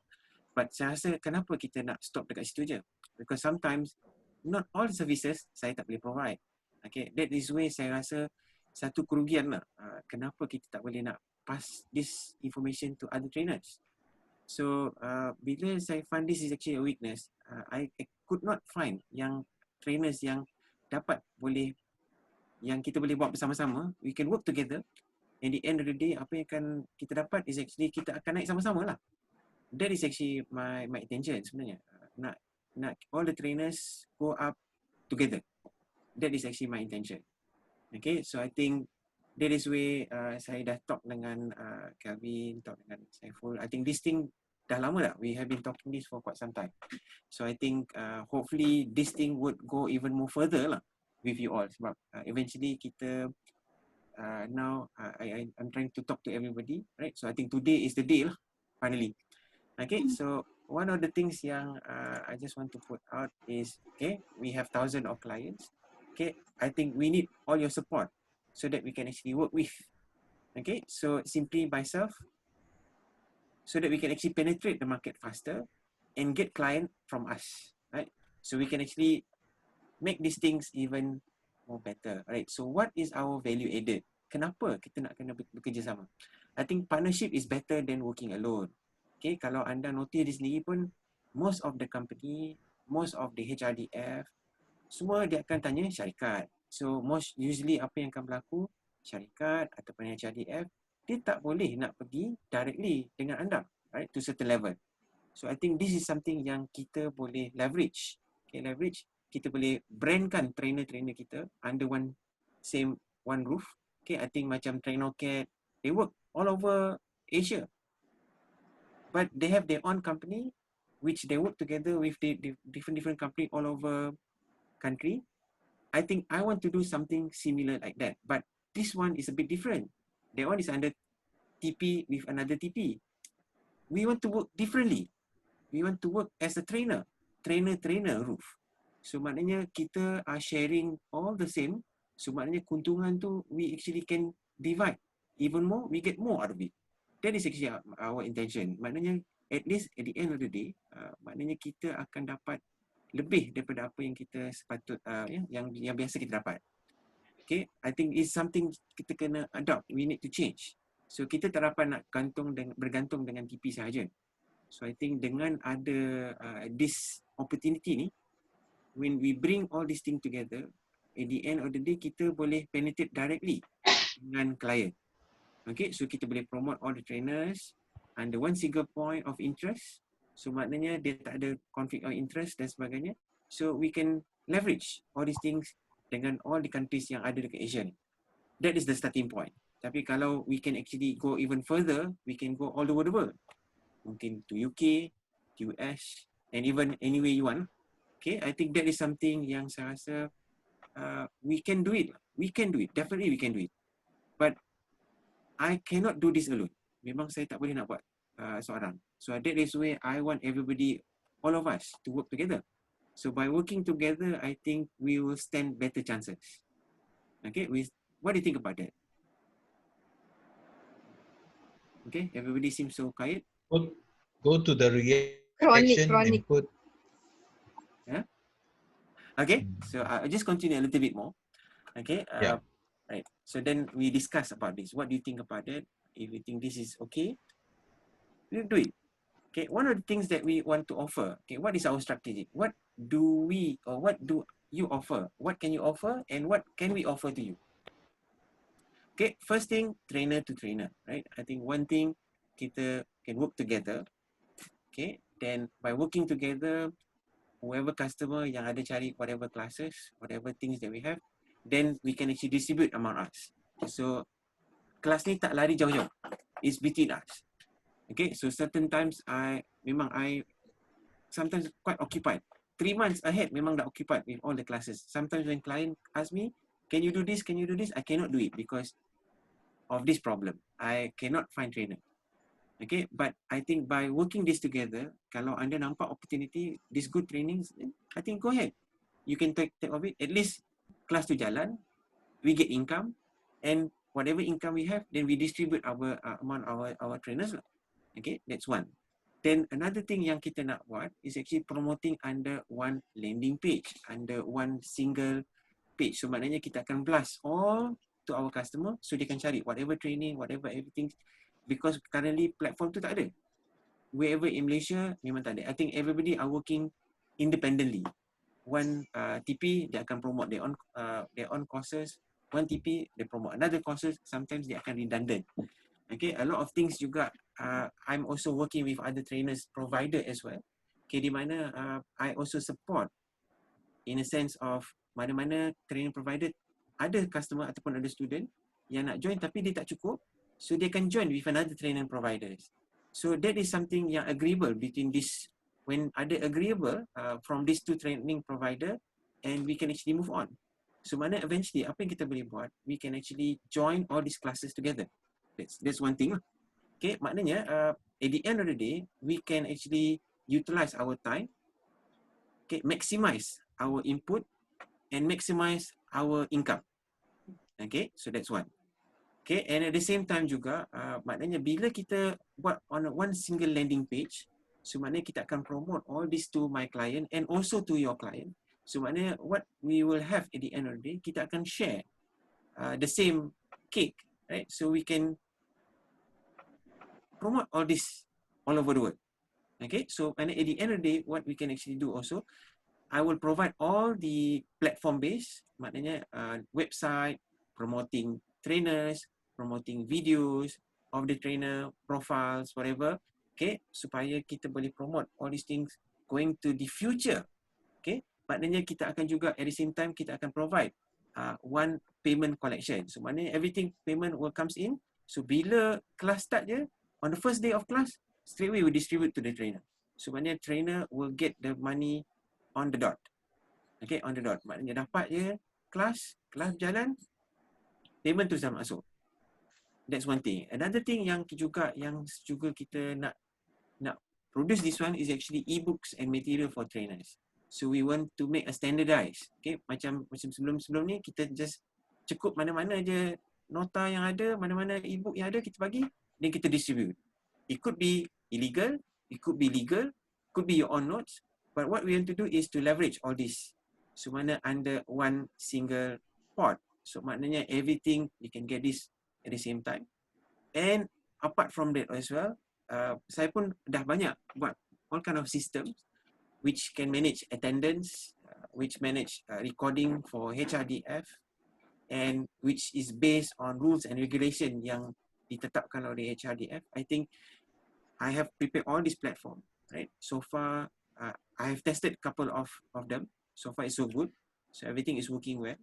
But saya rasa kenapa kita nak stop dekat situ je? Because sometimes not all services saya tak boleh provide. Okay, that is where saya rasa satu kerugian lah. Kenapa kita tak boleh nak pass this information to other trainers? So, bila saya find this is actually a weakness, I could not find yang trainers yang dapat boleh, yang kita boleh buat bersama-sama, we can work together. And the end of the day, apa yang akan kita dapat is actually kita akan naik sama-sama lah. That is actually my intention sebenarnya. Nak all the trainers go up together. That is actually my intention. Okay, so I think that is where saya dah talk dengan Kelvin, talk dengan Saiful. I think this thing dah lama dah. We have been talking this for quite some time. So I think hopefully this thing would go even more further lah with you all. Sebab eventually kita now I'm trying to talk to everybody, right? So I think today is the day lah, finally. Okay, so one of the things yang I just want to put out is, okay, we have thousands of clients. Okay, I think we need all your support so that we can actually work with. Okay, so simply myself, so that we can actually penetrate the market faster and get client from us, right? So we can actually make these things even more better, right? So what is our value added? Kenapa kita nak kena bekerjasama? I think partnership is better than working alone. Okay, kalau anda notice di sendiri pun, most of the company, most of the HRDF, semua dia akan tanya syarikat. So most usually apa yang akan berlaku, syarikat ataupun HRDF, dia tak boleh nak pergi directly dengan anda, right, to certain level. So I think this is something yang kita boleh leverage. Okay, leverage, kita boleh brandkan trainer-trainer kita under one roof. Okay, I think macam Trainocat, they work all over Asia. But they have their own company, which they work together with the different company all over country. I think I want to do something similar like that. But this one is a bit different. That one is under TP with another TP. We want to work differently. We want to work as a trainer roof. So maknanya kita are sharing all the same. So maknanya keuntungan tu we actually can divide. Even more, we get more out of it. That is actually our intention. Maknanya at least at the end of the day, maknanya kita akan dapat lebih daripada apa yang kita sepatut yang biasa kita dapat. Okay, I think it's something kita kena adopt. We need to change. So kita tak dapat nak bergantung dengan TP sahaja. So I think dengan ada this opportunity ni, when we bring all these things together, at the end of the day kita boleh penetrate directly dengan client. Okay, so kita boleh promote all the trainers under one single point of interest. So maknanya dia tak ada conflict of interest dan sebagainya. So we can leverage all these things dengan all the countries yang ada dekat Asia ni. That is the starting point. Tapi kalau we can actually go even further, we can go all over the world. Mungkin to UK, US, and even anywhere you want. Okay, I think that is something yang saya rasa we can do it. We can do it. Definitely we can do it. But I cannot do this alone. Memang saya tak boleh nak buat seorang. So that is where I want everybody, all of us, to work together. So by working together, I think we will stand better chances. Okay, what do you think about that? Okay, everybody seems so quiet. Go to the reaction and put. Yeah. Okay, so I'll just continue a little bit more. Okay. Yeah. Right. So then we discuss about this. What do you think about it? If you think this is okay, we'll do it. Okay. One of the things that we want to offer. Okay. What is our strategy? What do we or what do you offer? What can you offer and what can we offer to you? Okay. First thing, trainer to trainer. Right. I think one thing kita can work together. Okay. Then by working together, whoever customer yang ada cari whatever classes, whatever things that we have, then we can actually distribute among us. So kelas ni tak lari jauh-jauh. It's between us. Okay, so certain times I sometimes quite occupied. 3 months ahead memang dah occupied with all the classes. Sometimes when client ask me, can you do this? Can you do this? I cannot do it because of this problem. I cannot find trainer. Okay, but I think by working this together, kalau anda nampak opportunity, this good trainings, I think go ahead. You can take of it. At least kelas tu jalan, we get income, and whatever income we have, then we distribute our among our trainers. Okay, that's one. Then another thing yang kita nak buat is actually promoting under one landing page, under one single page. So maknanya kita akan blast all to our customer, so they can cari whatever training, whatever everything. Because currently platform tu tak ada. Wherever in Malaysia memang tak ada. I think everybody are working independently. One TP dia akan promote their own courses. One TP they promote another courses. Sometimes dia akan redundant. Okay, a lot of things juga. I'm also working with other trainers provider as well. Okay, di mana I also support in a sense of mana-mana training provider ada customer ataupun ada student yang nak join tapi dia tak cukup. So they can join with another training providers. So that is something yang agreeable between this. When ada agreeable from these two training provider, and we can actually move on. So mana eventually apa yang kita boleh buat, we can actually join all these classes together. That's one thing. Okay, maknanya at the end of the day, we can actually utilize our time. Okay, maximize our input and maximize our income. Okay, so that's one. Okay, and at the same time juga, maknanya bila kita buat on one single landing page, so maknanya kita akan promote all this to my client and also to your client. So maknanya what we will have at the end of the day, kita akan share the same cake, right? So we can promote all this all over the world. Okay, so and at the end of the day, what we can actually do also, I will provide all the platform base, maknanya website, promoting trainers, promoting videos of the trainer, profiles, whatever. Okay, supaya kita boleh promote all these things going to the future. Okay, maknanya kita akan juga at the same time kita akan provide one payment collection. So maknanya everything payment will comes in. So bila kelas start je, on the first day of class, straight away we distribute to the trainer. So maknanya trainer will get the money on the dot. Okay, on the dot. Maknanya dapat je kelas berjalan, payment tu dah masuk. That's one thing. Another thing yang juga kita nak produce this one is actually e-books and material for trainers. So we want to make a standardized. Okay, macam sebelum ni kita just cukup mana-mana je nota yang ada, mana-mana e-book yang ada kita bagi, then kita distribute. It could be illegal, it could be legal, could be your own notes, but what we want to do is to leverage all this. So mana under one single pot. So maknanya everything you can get this at the same time. And apart from that as well, saya pun dah banyak buat all kind of systems which can manage attendance, which manage recording for HRDF, and which is based on rules and regulation yang ditetapkan oleh HRDF. I think I have prepared all this platform, right? So far, I have tested a couple of them. So far, it's so good. So everything is working well.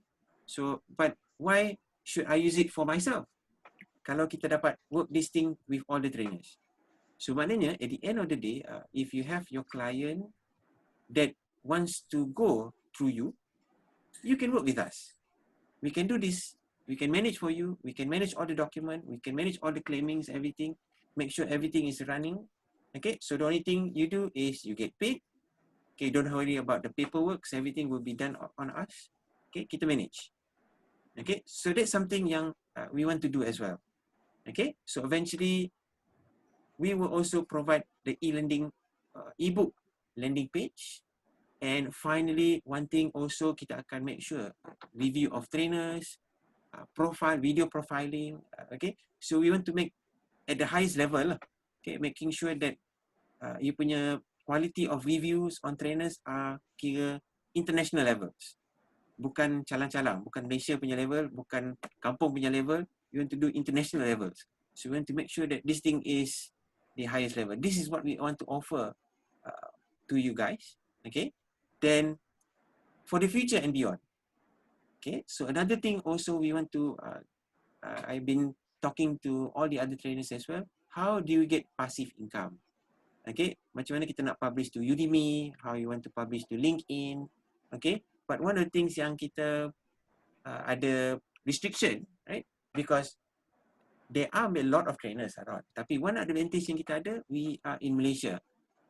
So, but why should I use it for myself? Kalau kita dapat work this thing with all the trainers. So maknanya, at the end of the day, if you have your client that wants to go through you, you can work with us. We can do this. We can manage for you. We can manage all the document. We can manage all the claimings, everything. Make sure everything is running. Okay, so the only thing you do is you get paid. Okay, don't worry about the paperwork. Everything will be done on us. Okay, kita manage. Okay, so that's something yang we want to do as well. Okay, so eventually we will also provide the e-learning e-book landing page. And finally, one thing also kita akan make sure review of trainers, profile, video profiling. Okay, so we want to make at the highest level. Okay, making sure that you punya quality of reviews on trainers are kira international levels. Bukan calang-calang, bukan Malaysia punya level, bukan kampung punya level. You want to do international levels. So we want to make sure that this thing is the highest level. This is what we want to offer to you guys. Okay, then for the future and beyond. Okay, so another thing also we want to, I've been talking to all the other trainers as well. How do you get passive income? Okay, macam mana kita nak publish to Udemy, how you want to publish to LinkedIn. Okay, but one of the things yang kita ada restriction, right? Because there are a lot of trainers around. Tapi one advantage yang kita ada, we are in Malaysia.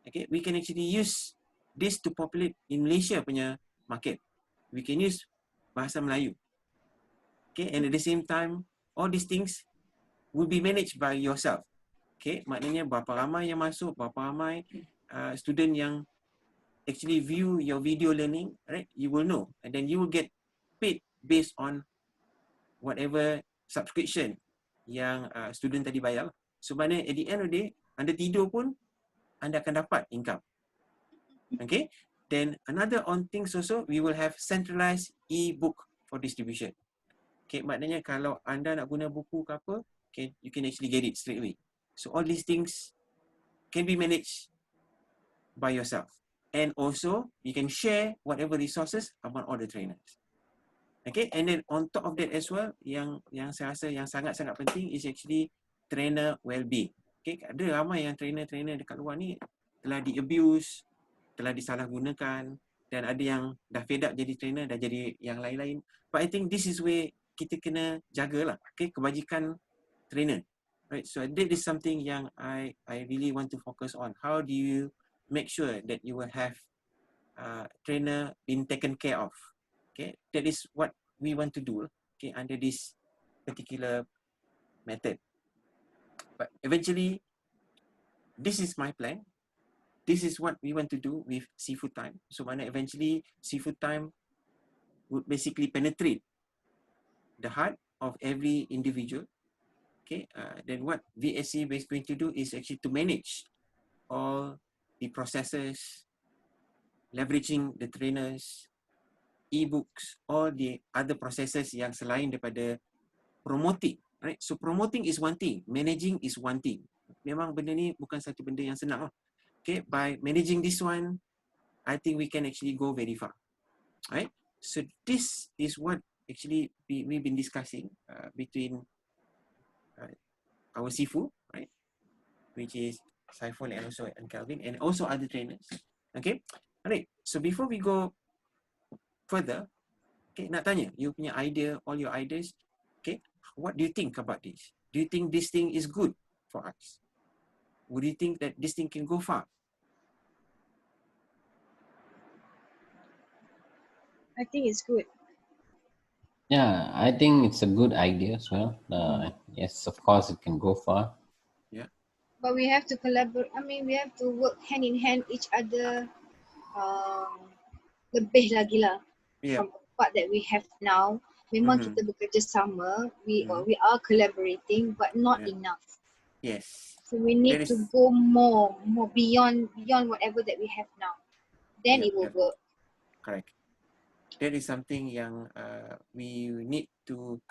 Okay, we can actually use this to populate in Malaysia punya market. We can use bahasa Melayu. Okay, and at the same time, all these things will be managed by yourself. Okay, maknanya berapa ramai yang masuk, berapa ramai student yang actually view your video learning, right? You will know, and then you will get paid based on whatever subscription yang student tadi bayar. So maknanya at the end of the day, anda tidur pun anda akan dapat income. Okay, then another on things also, we will have centralized e-book for distribution. Okay, maknanya kalau anda nak guna buku ke apa, okay, you can actually get it straight away. So all these things can be managed by yourself. And also, you can share whatever resources among all the trainers. Okay, and then on top of that as well, yang saya rasa yang sangat-sangat penting is actually trainer well-being. Okay, ada ramai yang trainer-trainer dekat luar ni telah di-abuse, telah disalahgunakan, dan ada yang dah fed up jadi trainer, dah jadi yang lain-lain. But I think this is where kita kena jagalah, okay, kebajikan trainer. Right, so that is something yang I really want to focus on. How do you make sure that you will have trainer being taken care of? Okay, that is what we want to do. Okay, under this particular method. But eventually, this is my plan. This is what we want to do with Seafood Time. So mana eventually Seafood Time would basically penetrate the heart of every individual. Okay, then what VSC is going to do is actually to manage all the processes, leveraging the trainers, e-books, all the other processes yang selain daripada promoting, right? So promoting is one thing, managing is one thing. Memang benda ni bukan satu benda yang senang. Okay, by managing this one, I think we can actually go very far, right? So this is what actually we've been discussing between our Sifu, right, which is Saiful and also Calvin, and also other trainers. Okay, alright. So before we go further, okay, nak tanya, you punya idea, all your ideas, okay, what do you think about this? Do you think this thing is good for us? Would you think that this thing can go far? I think it's good. Yeah, I think it's a good idea as well. Yes, of course, it can go far. Yeah. But we have to collaborate. I mean, we have to work hand in hand each other. Lebih lagi lah Yeah. from what that we have now. memang kita bekerjasama, we are collaborating but not enough. Yes. So we need to go more beyond whatever that we have now. Then it will work. Correct. That is something yang we need to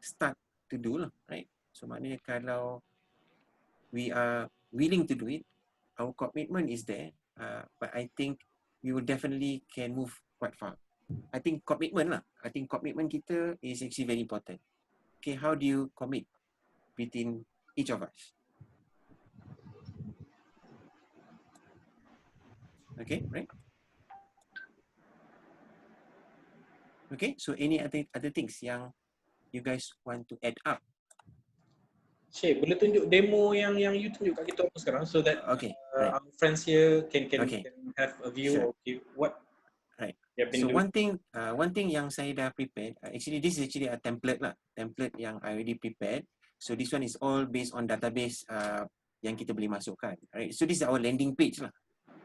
start to do lah, right? So maknanya kalau we are willing to do it, our commitment is there, but I think we will definitely can move quite far. I think commitment lah. I think commitment kita is actually very important. Okay, how do you commit between each of us? Okay, right? Okay, so any other things yang you guys want to add up? Syed, boleh tunjuk demo yang you tunjuk kat kita apa sekarang so that our friends here can have a view of what they have been So doing. one thing yang saya dah prepared, actually this is actually a template lah, template yang I already prepared. So this one is all based on database yang kita boleh masukkan. Right? So this is our landing page lah,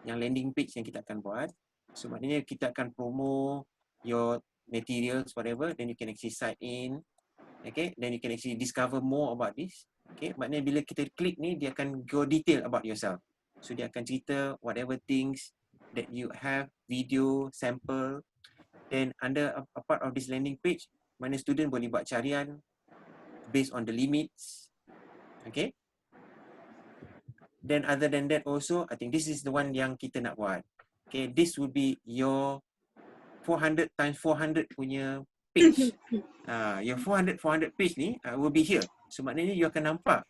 yang landing page yang kita akan buat. So maknanya kita akan promo your materials whatever, then you can actually sign in, okay, then you can actually discover more about this. Okay, maknanya bila kita klik ni dia akan go detail about yourself. So dia akan cerita whatever things that you have, video, sample. Then under a part of this landing page, mana student boleh buat carian based on the limits. Okay. Then other than that also, I think this is the one yang kita nak buat. Okay, this would be your 400 times 400 punya page. Your 400 page ni will be here. So maknanya you akan nampak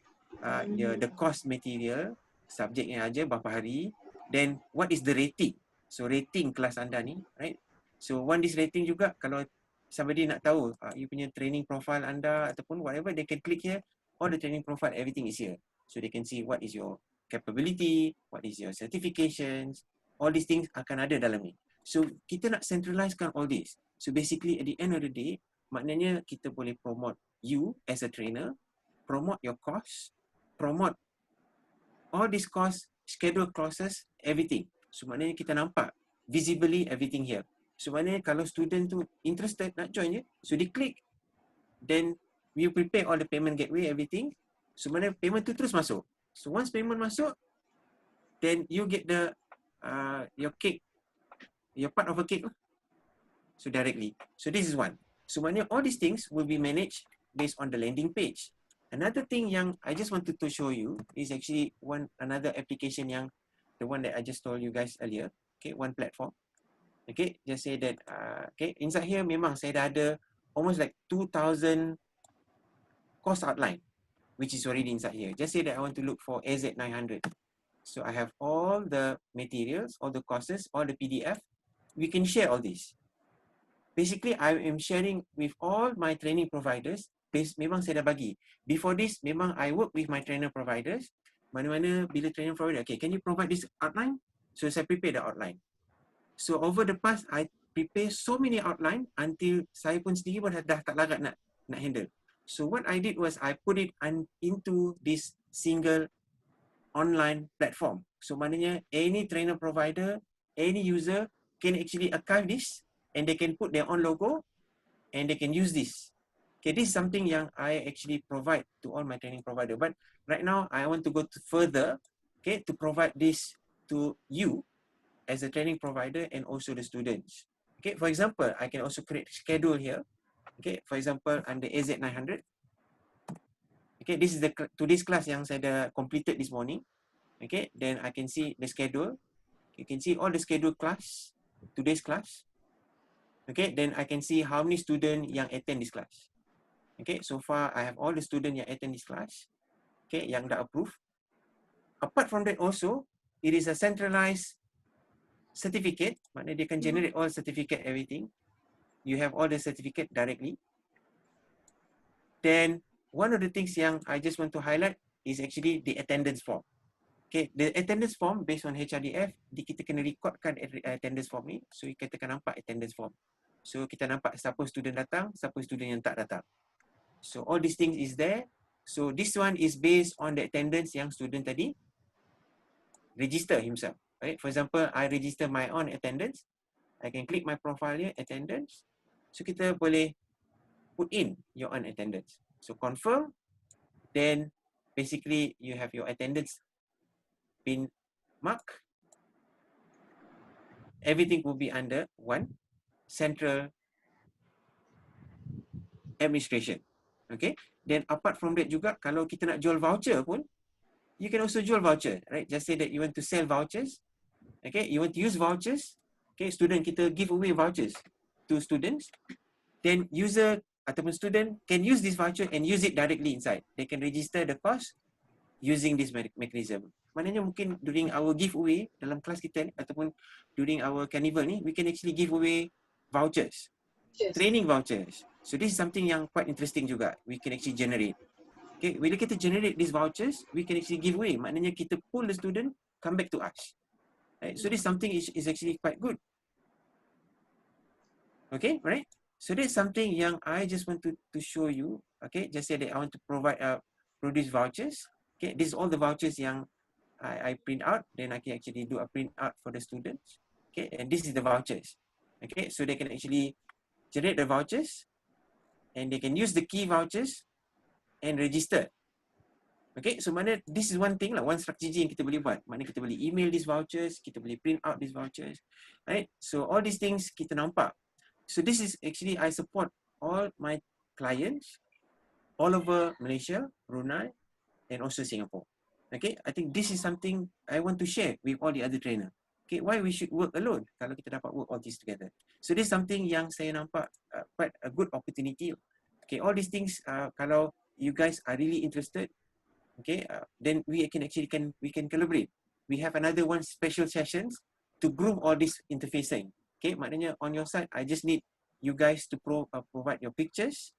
the course material, subjeknya aja berapa hari, then what is the rating. So rating kelas anda ni, right? So one this rating juga, kalau somebody nak tahu you punya training profile anda ataupun whatever, they can click here, all the training profile, everything is here. So they can see what is your capability, what is your certifications, all these things akan ada dalam ni. So kita nak centralizekan all this. So basically at the end of the day, maknanya kita boleh promote you as a trainer, promote your course, promote all these course, schedule courses, everything. So maknanya kita nampak visibly everything here. So maknanya kalau student tu interested nak join je, so dia click, then we prepare all the payment gateway, everything. So maknanya payment tu terus masuk. So once payment masuk, then you get the your cake, your part of a cake lah. So directly. So this is one. So maknanya all these things will be managed based on the landing page. Another thing yang I just wanted to show you is actually another application yang the one that I just told you guys earlier. Okay, one platform. Okay, just say that okay, inside here memang saya dah ada almost like 2,000 course outline which is already inside here. Just say that I want to look for AZ900. So I have all the materials, all the courses, all the PDF. We can share all this. Basically, I am sharing with all my training providers. Memang saya dah bagi. Before this, memang I work with my trainer providers. Mana-mana bila trainer provider, okay, can you provide this outline? So saya prepare the outline. So over the past, I prepare so many outline until saya pun sendiri pun dah tak larat nak handle. So what I did was I put it into this single online platform. So maknanya any trainer provider, any user can actually archive this and they can put their own logo and they can use this. Okay, this is something yang I actually provide to all my training provider. But right now, I want to go further, okay, to provide this to you as a training provider and also the students. Okay, for example, I can also create schedule here. Okay, for example, under AZ900. Okay, this is the today's class yang saya dah completed this morning. Okay, then I can see the schedule. You can see all the schedule class, today's class. Okay, then I can see how many students yang attend this class. Okay, so far I have all the students yang attend this class. Okay, yang dah approve. Apart from that also, it is a centralized certificate. Maknanya dia can generate all certificate, everything. You have all the certificate directly. Then, one of the things yang I just want to highlight is actually the attendance form. Okay, the attendance form based on HRDF, kita kena recordkan attendance form ni. So, kita akan nampak attendance form. So, kita nampak siapa student datang, siapa student yang tak datang. So, all these things is there. So, this one is based on the attendance yang student tadi register himself. Right? For example, I register my own attendance. I can click my profile here, attendance. So, kita boleh put in your own attendance. So confirm, then basically you have your attendance been marked. Everything will be under one central administration. Okay. Then apart from that juga, kalau kita nak jual voucher pun, you can also jual voucher, right? Just say that you want to sell vouchers. Okay, you want to use vouchers. Okay, student kita give away vouchers to students. Then user ataupun student can use this voucher and use it directly inside. They can register the cost using this mechanism. Maknanya mungkin during our giveaway dalam kelas kita ni, ataupun during our carnival ni, we can actually give away vouchers. Yes. Training vouchers. So this is something yang quite interesting juga. We can actually generate. Okay, bila kita generate these vouchers, we can actually give away. Maknanya kita pull the student come back to us. Right? So this something is actually quite good. Okay, right? So that's something yang I just want to show you. Okay, just say that I want to produce vouchers. Okay, this is all the vouchers yang I print out. Then I can actually do a print out for the students. Okay, and this is the vouchers. Okay, so they can actually generate the vouchers and they can use the key vouchers and register. Okay, so mana this is one thing lah, one strategy yang kita boleh buat. Mana kita boleh email these vouchers, kita boleh print out these vouchers, right? So all these things kita nampak. So this is actually I support all my clients all over Malaysia, Brunei, and also Singapore. Okay, I think this is something I want to share with all the other trainer. Okay, why we should work alone kalau kita dapat work all this together. So this is something yang saya nampak quite a good opportunity. Okay, all these things kalau you guys are really interested. Okay, then we can collaborate. We have another one special sessions to groom all this interfacing. Okay, maknanya on your side, I just need you guys to provide your pictures.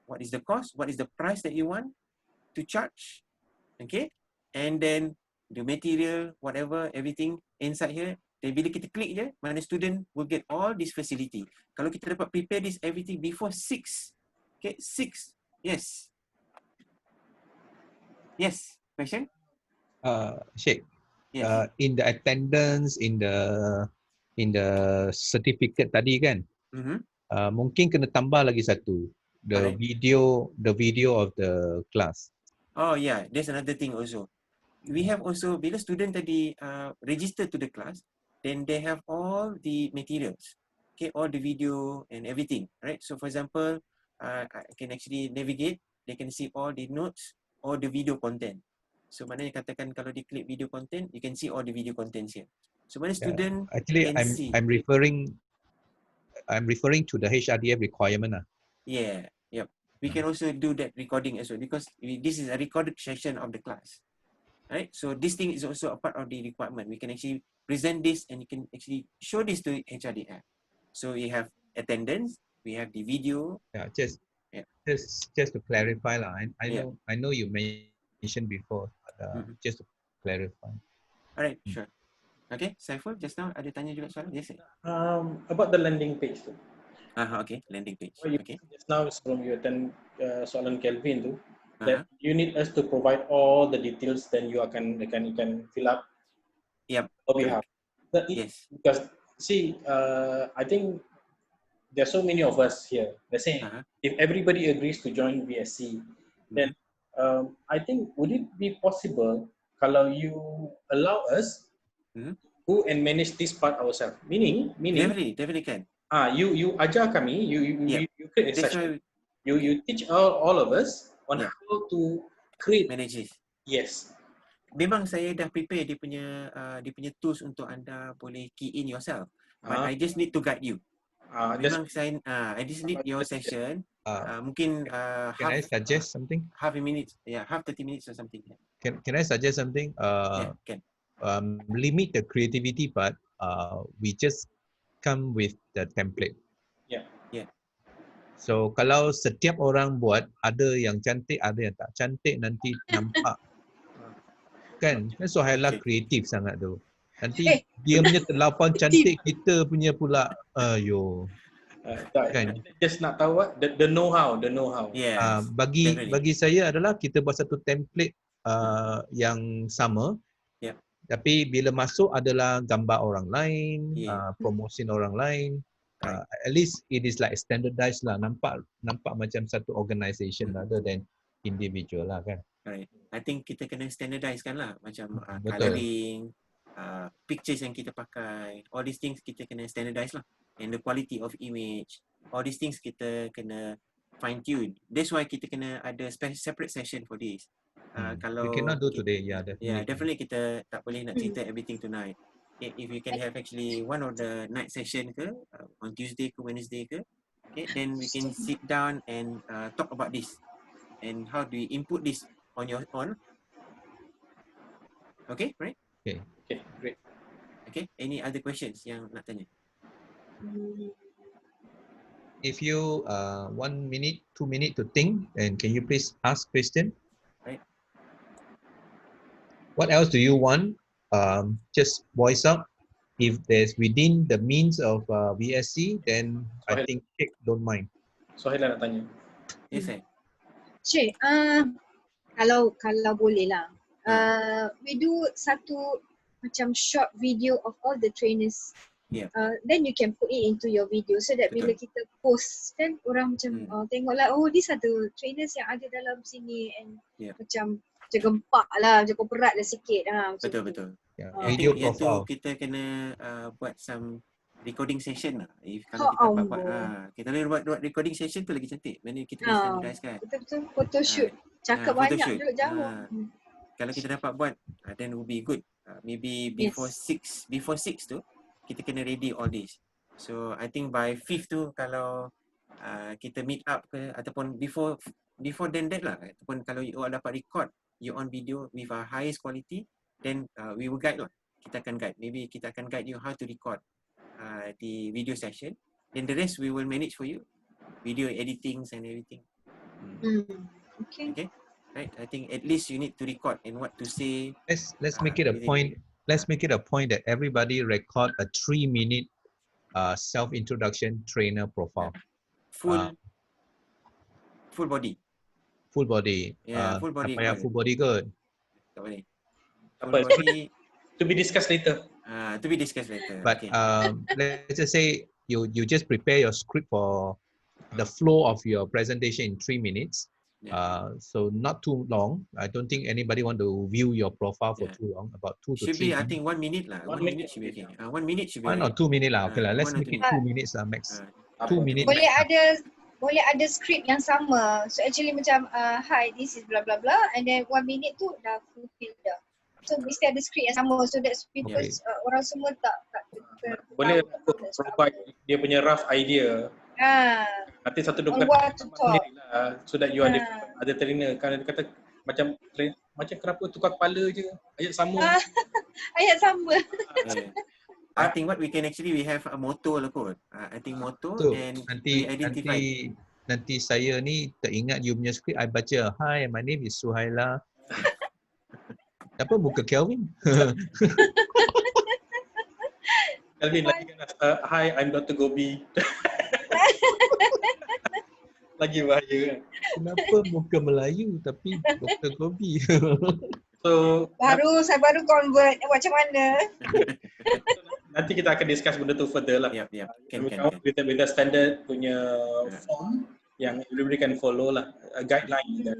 What is the cost? What is the price that you want to charge? Okay, and then the material, whatever, everything inside here. Then bila kita klik je, mana student will get all this facility. Kalau kita dapat prepare this everything before 6. Okay, 6. Yes. Yes, question? Sheikh, Yes. in the attendance, in the certificate tadi kan, mungkin kena tambah lagi satu, the Alright. video of the class. Oh yeah, there's another thing also. We have also, bila student tadi register to the class, then they have all the materials, okay, all the video and everything, right? So for example, I can actually navigate, they can see all the notes, all the video content. So maknanya katakan kalau di klik video content, you can see all the video contents here. So mana student Actually, can see. I'm referring to the HRDF requirement. Yeah, yep. We can also do that recording as well because this is a recorded session of the class. Right? So this thing is also a part of the requirement. We can actually present this and you can actually show this to HRDF. So we have attendance, we have the video. Yeah, just to clarify lah. I know you mentioned before, but just to clarify. Alright, sure. Okay, Saiful, just now ada tanya juga soalan. Yes. About the landing page tu. Okay, landing page. Okay. Just now sebelum you attend soalan Kelvin tu, that you need us to provide all the details, then you can fill up. Yep. On behalf. Yes. Because see, I think there are so many of us here. Let's say if everybody agrees to join VSC, then I think would it be possible kalau you allow us go and manage this part ourselves? Meaning. Definitely can. You ajar kami, you create a session. You teach all of us on how to create manage. Yes. Memang saya dah prepare dia punya tools untuk anda boleh key in yourself. But I just need to guide you. Memang I just need your session. Mungkin can I suggest something? Half a minute, half 30 minutes or something. Can I suggest something? Can. Limit the creativity part. We just come with the template. Yeah. So kalau setiap orang buat, ada yang cantik, ada yang tak cantik, nanti nampak kan Sohaila kreatif sangat tu. Nanti dia punya terlapan cantik, kita punya pula kan. Just nak tahu the know-how. Yes. Bagi saya adalah kita buat satu template yang sama. Tapi bila masuk adalah gambar orang lain, promosi orang lain. At least it is like standardized lah. Nampak macam satu organisation rather than individual lah kan. Right. I think kita kena standardizekan lah macam Betul. colouring, pictures yang kita pakai, all these things kita kena standardize lah. And the quality of image, all these things kita kena fine tune. That's why kita kena ada separate session for this. Kalau we cannot do today, definitely. Yeah, definitely kita tak boleh nak cerita everything tonight. If you can have actually one of the night session ke on Tuesday ke Wednesday ke, okay, then we can sit down and talk about this and how do you input this on your own. Okay, right? Okay, great. Okay, any other questions yang nak tanya? If you 1 minute, 2 minutes to think, and can you please ask question? Right. What else do you want? Just voice out. If there's within the means of VSC, then I think don't mind. Sohaila nak tanya. Yes, sir. Cik, kalau boleh lah. We do satu macam short video of all the trainers. Yeah. Then you can put it into your video so that bila kita post kan orang macam tengoklah, oh these are the trainers yang ada dalam sini and macam gempak lah, macam berat lah sikit. Betul. Yeah. Video Video profile. Kita kena buat some recording session lah. Kalau kita dapat buat, kita boleh buat recording session tu lagi cantik. Mana kita boleh standardize kan. Betul, photoshoot. Cakap banyak duduk jauh. Kalau kita dapat buat, then will be good. Maybe before 6 tu, kita kena ready all this. So I think by 5th tu kalau kita meet up ke ataupun before then that lah, ataupun kalau you all dapat record you on video with a highest quality, then we will guide lah. Kita akan guide. Maybe kita akan guide you how to record the video session. Then the rest we will manage for you. Video editings and everything. Okay. Right. I think at least you need to record and what to say. Let's make it a point. Let's make it a point that everybody record a 3-minute self-introduction trainer profile. Full body. Full body. Yeah, full body. Full body good. Tak boleh. Full body. To be discussed later. To be discussed later. But okay. Let's just say you just prepare your script for the flow of your presentation in 3 minutes. So not too long. I don't think anybody want to view your profile for too long. About 2 to 3 should be, minutes. I think 1 minute lah. 1 minute should be okay. 1 minute should be 1 or 2 minutes lah. Okay lah. Let's make it 2 minutes lah max. 2 minutes. Boleh ada script yang sama. So actually macam hi, this is blah blah blah, and then 1 minute tu dah fulfill dah. So mesti ada script yang sama so that people orang semua tak boleh provide dia punya rough idea. Nanti 1-2 kata lah, so that you ada trainer. Kalau dia kata macam kenapa tukar kepala je, ayat sama. Ayat sama. I think what we can actually we have a motto lah kot. I think motto and we identify. Nanti saya ni teringat you punya script, I baca, hi, my name is Suhaila. Apa muka Kelvin? Kelvin lagi kan, hi, I'm Dr. Gobi. Lagi bahaya kan. Kenapa muka Melayu tapi Dr. Gobi? So saya baru convert, macam mana? Nanti kita akan discuss benda tu further lah. With the standard punya form yang everybody can follow lah, guideline.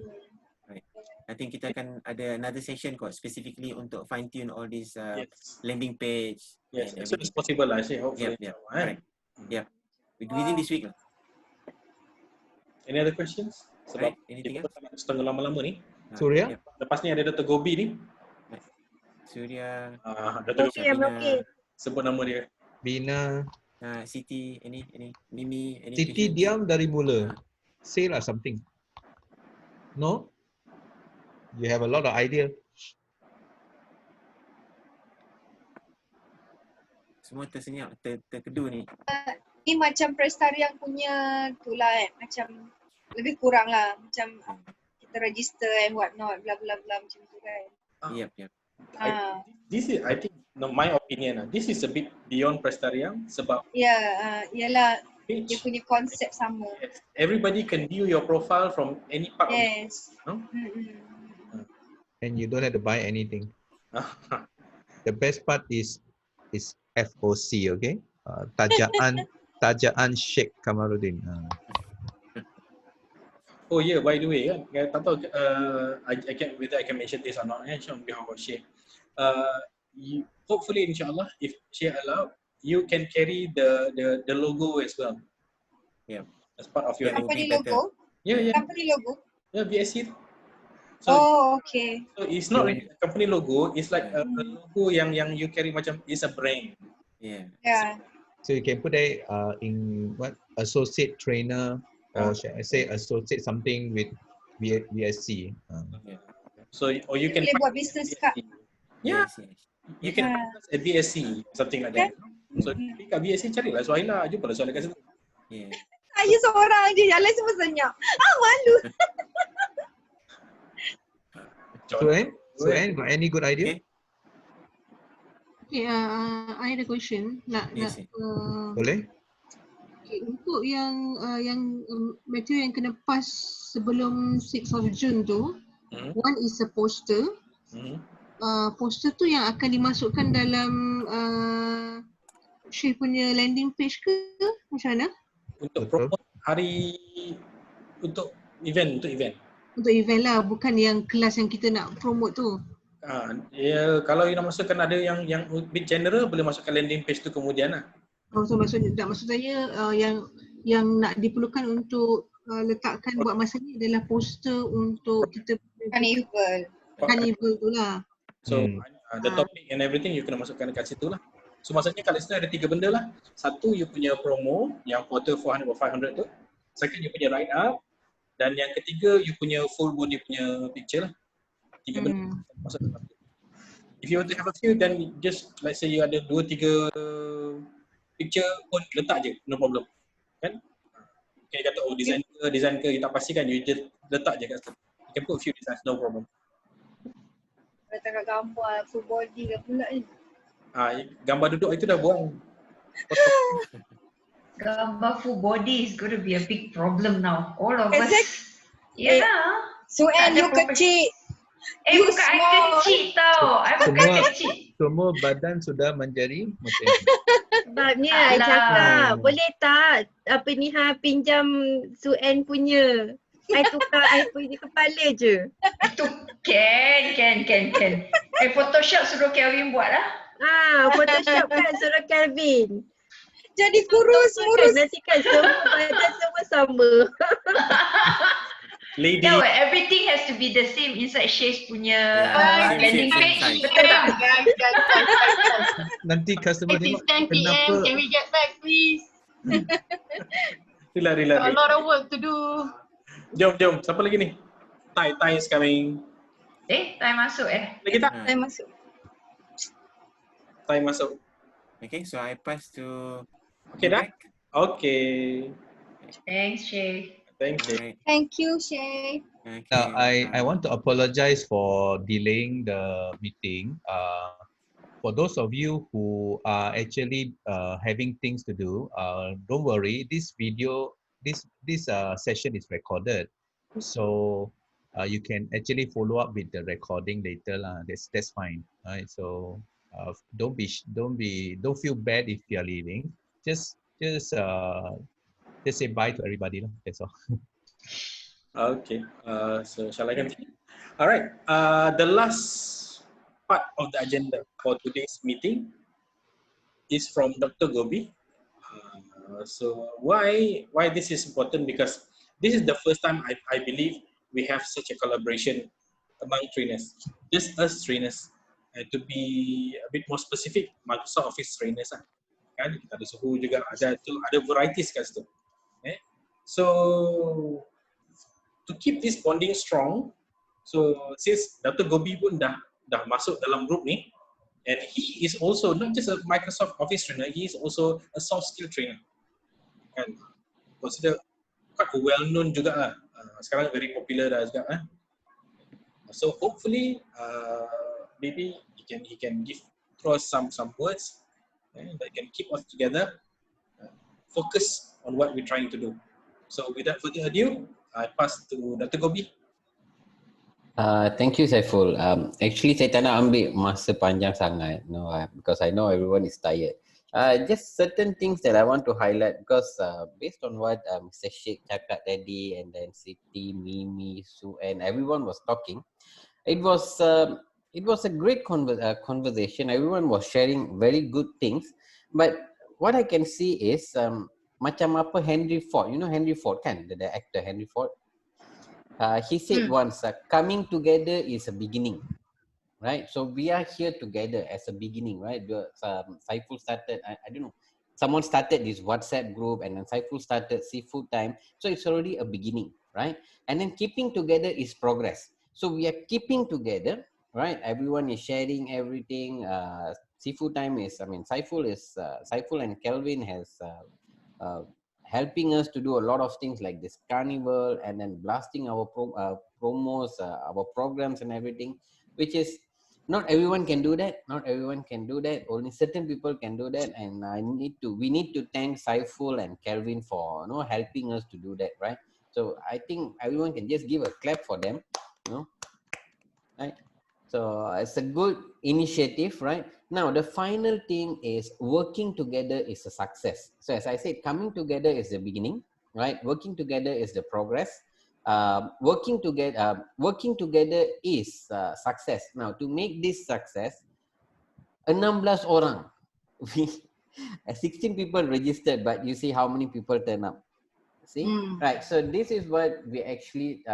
Right. I think kita akan ada another session kot specifically untuk fine tune all this landing page. Yes, as soon as possible lah, hopefully. Right. Within this week lah. Any other questions? Sebab anything else? Setengah lama-lama ni. Surya? Lepas ni ada Dr. Gobi ni. Surya. Dr. Gobi. Sebut nama dia. Bina. Siti, Mimi. Siti diam dari mula. Say lah something. No? You have a lot of idea. Semua tersenyap, terkedu ni. Ni macam Prestarian punya tu lah macam lebih kurang lah. Macam kita register and what not, bla bla bla macam tu kan. Yep. This is, I think, my opinion, this is a bit beyond Prestarian sebab ialah dia punya konsep sama. Everybody can view your profile from any part of it. No? And you don't have to buy anything. The best part is FOC, okay? Tajaan Tajaan Sheikh Kamaluddin. Oh yeah, by the way kan, tak tahu I can whether I can mention this or not on behalf of Sheikh. Hopefully insyaAllah if Sheikh allow, you can carry the logo as well. Yeah. As part of your That would Company be better. logo? Yeah. Company logo? Yeah, BSC. So, okay. So it's not really a company logo, it's like a logo yang you carry macam is a brand. Yeah. Yeah. So you can put that in what associate trainer, or should I say associate something with BSC. So or you can Boleh find buat business card. Yeah. Yes, yes. You can find us at BSC, something like that. So kat BSC carilah Suhaila, jumpalah Suhaila kat situ. Yeah. Saya seorang je, yang lain semua senyap. Malu. Suhail, got any good idea? Okay, I ada question. Yes, Boleh? Okay, untuk yang material yang kena pass sebelum 6 of June tu, one is a poster. Poster tu yang akan dimasukkan dalam Syekh punya landing page ke macam mana? Untuk promote hari untuk event. Untuk event lah, bukan yang kelas yang kita nak promote tu. Ya, kalau you nak masukkan ada yang bit general, boleh masukkan landing page tu kemudian lah. So maksud saya yang nak diperlukan untuk letakkan buat masa ni adalah poster untuk kita carnival tu lah. So the topic and everything you kena masukkan dekat situ lah. So maksudnya kat situ ada 3 benda lah. Satu, you punya promo yang quarter 400 or 500 tu. Second, you punya write up. Dan yang ketiga, you punya full body punya picture lah. 3 benda masuk dalam tu. If you want to have a few, then just let's say you ada 2-3 picture pun letak je, no problem. Kan? Okay, kata design ke, you tak pastikan, you just letak je kat situ. You can put a few designs, no problem. Letak kat gambar full body ke pula ni. Gambar duduk itu dah buang. Gambar full body is going to be a big problem now. All of us. Yeah. Suhail, you kecil. You bukan I kecil tau. I bukan kecil. Semua badan sudah menjadi macam Sebabnya I cakap, boleh tak pinjam Suen punya. I tukar I punya kepala je. Itu can. Photoshop suruh Kelvin buat lah. Photoshop kan suruh Kelvin. Jadi kurus. Nanti kan semua badan semua sama. Lady. No, everything has to be the same inside Shay's punya landing page. Betul tak? Nanti customer It is tengok 10 PM, can we get back please? Rila. A lot of work to do. Jom. Siapa lagi ni? Tai is coming. Tai masuk Lagi tak? Tai masuk. Tai masuk. Okay, so I pass to. Okay dah? Okay. Thanks, Shay. Thank you. Thank you, Shay. Now, I want to apologize for delaying the meeting. For those of you who are actually having things to do, don't worry. This session is recorded, so you can actually follow up with the recording later lah. That's fine. Right? So don't feel bad if you are leaving. Just say bye to everybody lah. That's all. Okay. So shall I continue? All right. The last part of the agenda for today's meeting is from Dr. Gobi. So why this is important? Because this is the first time I believe we have such a collaboration among trainers, just us trainers. To be a bit more specific, Microsoft Office trainers lah. Kan kita ada suhu juga, ada varieties kat situ. Okay? So to keep this bonding strong, so since Dr. Gobi pun dah masuk dalam group ni, and he is also not just a Microsoft Office trainer, he is also a soft skill trainer. Kan, consider quite well known juga lah. Sekarang very popular dah juga. So hopefully maybe he can give throw us some words that can keep us together, focus on what we're trying to do. So without further ado, I pass to Dr. Gobi. Thank you, Saiful. Actually, saya tak nak ambil masa panjang sangat, because I know everyone is tired. Just certain things that I want to highlight because based on what Mr. Sheikh cakap tadi and then Siti, Mimi, Sue and everyone was talking, it was a great conversation. Everyone was sharing very good things, but what I can see is macam apa Henry Ford, you know Henry Ford kan, the actor Henry Ford. He said once, coming together is a beginning. Right, so we are here together as a beginning, right? Saiful started, I don't know, someone started this WhatsApp group and then Saiful started Seafood Time, so it's already a beginning, right? And then keeping together is progress, so we are keeping together, right? Everyone is sharing everything. Seafood Time is, I mean, Saiful and Kelvin has helping us to do a lot of things like this carnival and then blasting our promos, our programs and everything, which is not everyone can do that. Not everyone can do that. Only certain people can do that. And we need to thank Saiful and Kelvin for helping us to do that, right? So I think everyone can just give a clap for them, right? So it's a good initiative, right? Now the final thing is working together is a success. So as I said, coming together is the beginning, right? Working together is the progress. Working together is success. Now to make this success, 16 orang, 16 people registered, but you see how many people turn up. See, right? So this is what we actually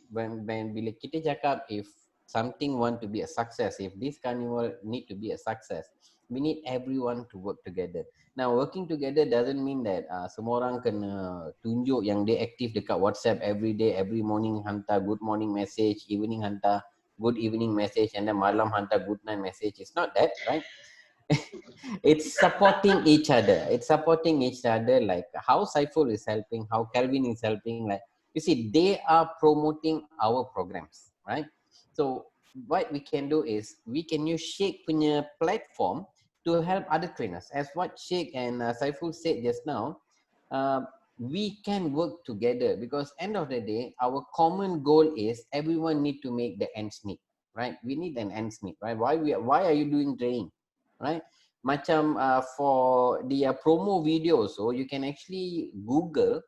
when bila kita cakap if something want to be a success, if this carnival need to be a success, we need everyone to work together. Now working together doesn't mean that semua orang kena tunjuk yang dia aktif dekat WhatsApp every day, every morning hantar good morning message, evening hantar good evening message, and then malam hantar good night message. It's not that, right? It's supporting each other. It's supporting each other, like how Saiful is helping, how Calvin is helping. Like you see, they are promoting our programs, right? So what we can do is we can use Sheikh punya platform to help other trainers. As what Sheikh and Saiful said just now, we can work together because end of the day, our common goal is everyone need to make the ends meet, right? We need an ends meet, right? Why are you doing training, right? Macam for the promo video also, you can actually Google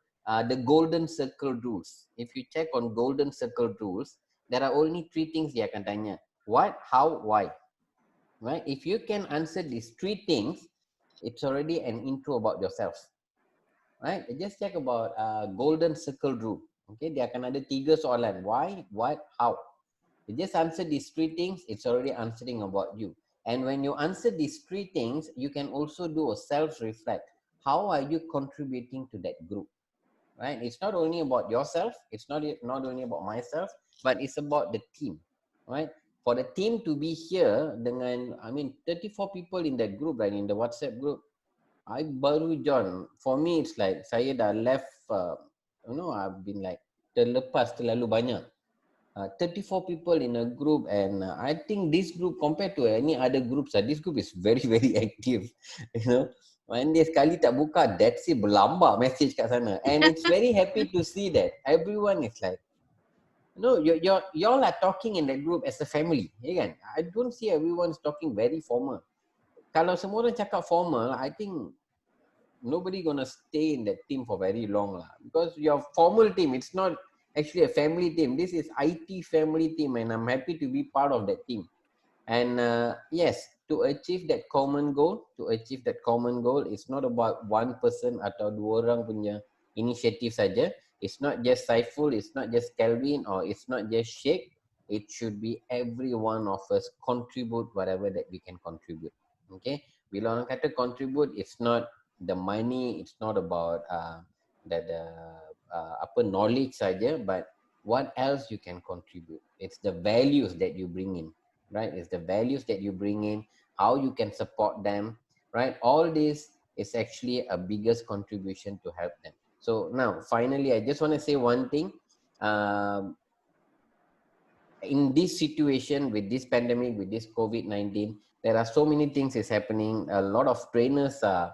the golden circle rules. If you check on golden circle rules, there are only 3 things dia akan tanya. What, how, why. Right? If you can answer these 3 things, it's already an intro about yourself. Right? Just check about golden circle rule. Okay, dia akan ada 3 soalan. Why, what, how. You just answer these 3 things, it's already answering about you. And when you answer these 3 things, you can also do a self-reflect. How are you contributing to that group? Right? It's not only about yourself, it's not only about myself, but it's about the team. Right? For the team to be here dengan, 34 people in that group, right? In the WhatsApp group, I baru join. For me, it's like saya dah left, I've been like terlepas terlalu banyak. 34 people in a group, and I think this group compared to any other groups, this group is very very active. When dia sekali tak buka, that's it, berlambak message kat sana, and it's very happy to see that everyone is like, y'all are talking in that group as a family, ya kan? I don't see everyone's talking very formal. Kalau semua orang cakap formal, I think nobody gonna stay in that team for very long lah, because your formal team, it's not actually a family team. This is IT family team, and I'm happy to be part of that team. And yes, to achieve that common goal, it's not about one person atau 2 orang punya initiative saja. It's not just Saiful, it's not just Kelvin, or it's not just Sheikh. It should be every one of us contribute whatever that we can contribute. Okay, bila orang kata contribute, it's not the money, it's not about the knowledge saja, but what else you can contribute. It's the values that you bring in, right? It's the values that you bring in, how you can support them, right? All this is actually a biggest contribution to help them. So now, finally, I just want to say one thing. In this situation, with this pandemic, with this COVID-19, there are so many things is happening. A lot of trainers are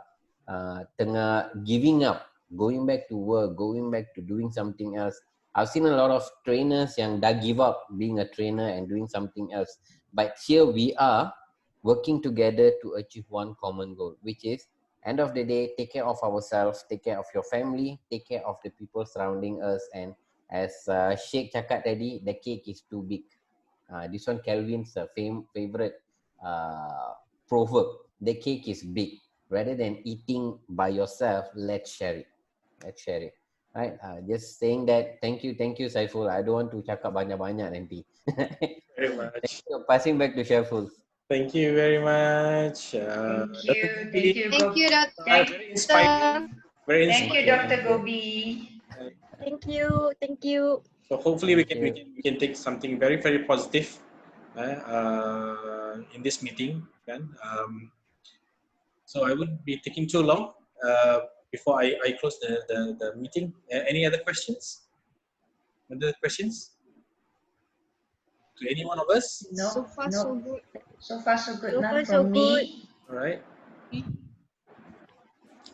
tengah giving up, going back to work, going back to doing something else. I've seen a lot of trainers yang dah give up being a trainer and doing something else. But here we are working together to achieve one common goal, which is End of the day, take care of ourselves, take care of your family, take care of the people surrounding us. And as Sheikh cakap tadi, the cake is too big. This one Kelvin's favorite proverb. The cake is big. Rather than eating by yourself, let's share it. Let's share it. Right? Just saying that. Thank you, Saiful. I don't want to cakap banyak-banyak nanti. Very much. Passing back to Saiful. Thank you very much. Thank Dr. you. Gopi. Thank you, Thank you, Thank, Very inspiring. Very thank you, inspiring. Dr. Gobi. Thank you. Thank you. So hopefully we Thank can take something very positive in this meeting. So I wouldn't be taking too long before I close the meeting. Any other questions? Other questions to any one of us? No, So far, no. so good. So far, so good. So None far, so from good. me. All right.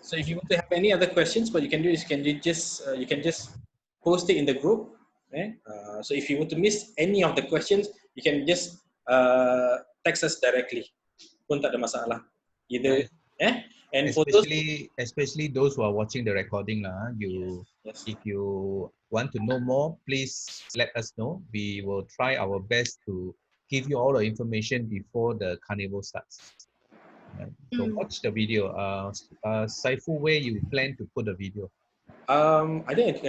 So if you want to have any other questions, what you can do is you can just post it in the group. Okay? So if you want to miss any of the questions, you can just text us directly. Pun tak ada masalah. Either and for those especially those who are watching the recording lah. yes. If you want to know more, please let us know. We will try our best to give you all the information before the carnival starts. So watch the video. Saifu, where you plan to put the video? I think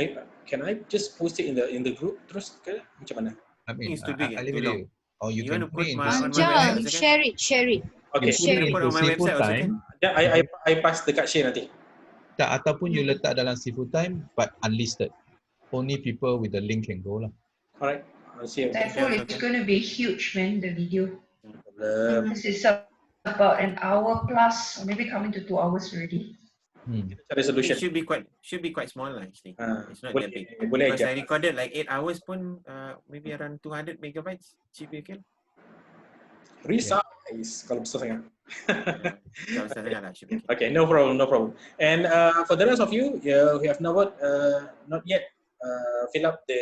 can I just post it in the group terus ke macam mana? I mean, It's too big, I too leave it to long. you. Or you You can want to put put it my, into on my website Anjang, also can? share it, share it. Okay. You put it You put into on my Seafood website also Time. can? Then I pass dekat Shane nanti. Tak, ataupun you letak dalam Seafood Time but unlisted. Only people with the link can go lah. Alright. I'll see you. Saiful, it's going to be huge, man, the video. This is about an hour plus, or maybe coming to 2 hours already. Resolution. It should be quite small lah actually. It's not that big. Boleh Because aja. I recorded like 8 hours pun maybe around 200 megabytes. Should be okay. Resize kalau besar sangat. Kalau besar sangat lah, should be okay. Okay, no problem. And for the rest of you, who have not yet fill up the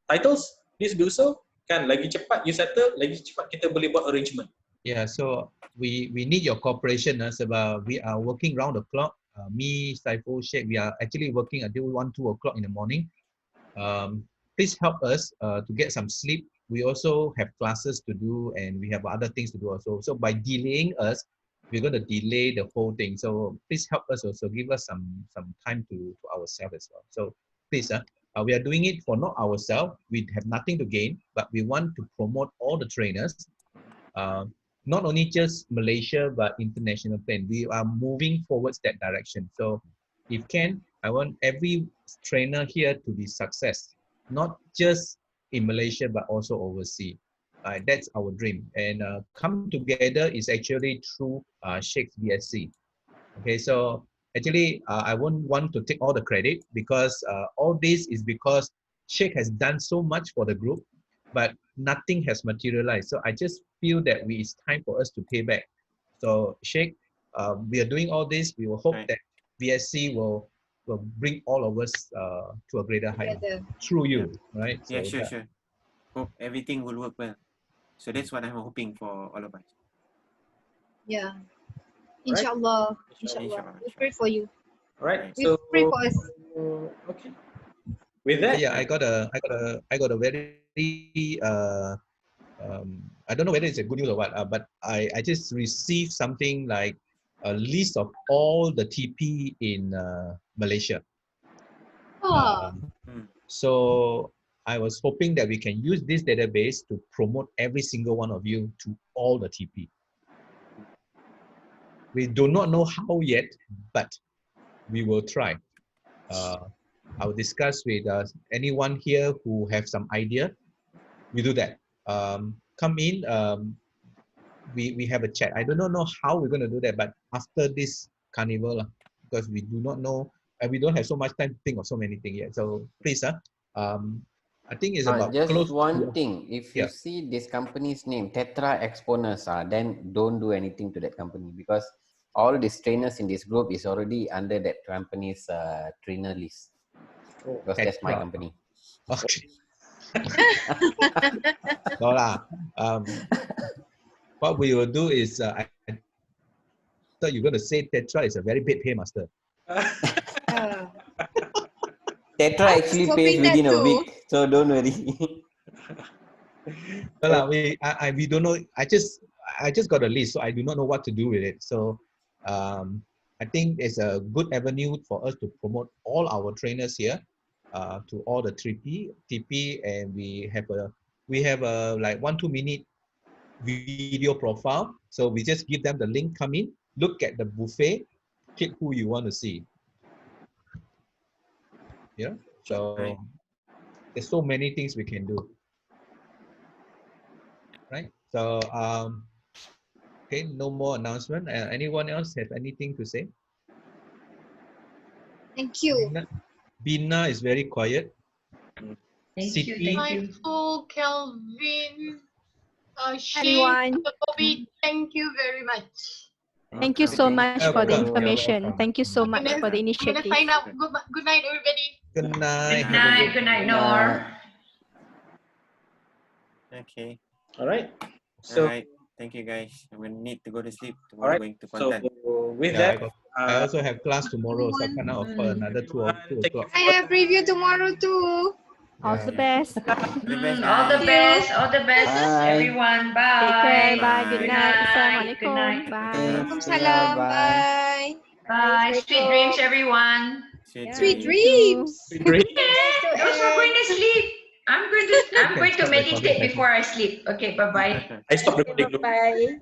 titles, please do so. Kan lagi cepat you settle, lagi cepat kita boleh buat arrangement. Yeah, so we need your cooperation sebab we are working round the clock. Me, Saiful, Sheikh, we are actually working until 1-2 o'clock in the morning. Please help us to get some sleep. We also have classes to do and we have other things to do also. So by delaying us, we're going to delay the whole thing. So please help us also, give us some time to ourselves as well. So please, we are doing it for not ourselves. We have nothing to gain, but we want to promote all the trainers. Not only just Malaysia, but international plan. We are moving forwards that direction. So if can, I want every trainer here to be success, not just in Malaysia, but also overseas. That's our dream. And come together is actually through Sheikh's BSc. Okay, so actually, I won't want to take all the credit because all this is because Sheikh has done so much for the group, but nothing has materialized. So I just feel that it's time for us to pay back. So Sheikh, we are doing all this. We will hope that BSc will bring all of us to a greater height through you, right? Yeah, So, sure. Hope everything will work well. So that's what I'm hoping for all of us. Yeah. Inshallah. We pray for you. All right. We pray for us. Okay. With that, yeah, I got a very I don't know whether it's a good news or what, but I just received something like a list of all the TP in Malaysia. So I was hoping that we can use this database to promote every single one of you to all the TP. We do not know how yet, but we will try. I'll discuss with anyone here who have some idea. We do that. Come in. We have a chat. I do not know how we're going to do that, but after this carnival, because we do not know and we don't have so much time to think of so many things yet. So please, I think it's about just close one to, thing. If you see this company's name, Tetra Exponers, then don't do anything to that company because all these trainers in this group is already under that company's trainer list. Because that's my company. Okay. No lah. What we will do is thought you were going to say tetra is a very big paymaster. Tetra actually pays within a week, so don't worry. Well, we don't know. I just got a list, so I do not know what to do with it. So I think it's a good avenue for us to promote all our trainers here to all the TP, and we have a like 1-2 minute video profile. So we just give them the link, come in, look at the buffet, click who you want to see. Yeah. So there's so many things we can do. Right. So okay, no more announcement. Anyone else have anything to say? Thank you. Bina is very quiet. Thank you. Michael, Kelvin, Shane, Everyone. Bobby, thank you very much. Thank you so much for the information. Thank you so I'm much gonna- for the I'm initiative. gonna sign up. Good night, everybody. Good night. Good night. Good night, Nor. Okay. All right. All right. Thank you, guys. We need to go to sleep. All Tomorrow right. going to So Kuantan. with Yeah, that, I also have class tomorrow, so I can't offer another 2 o'clock. I have review tomorrow too. All the best. All the best. All the best, Bye. everyone. Take care. Bye. Bye. Good Good night. night. Assalamualaikum. Good night. Bye. Waalaikumsalam. Bye. Bye. Sweet dreams, everyone. Sweet dreams. Those who are going to sleep. I'm going to meditate before I sleep. Okay, bye bye. I stop recording. Bye.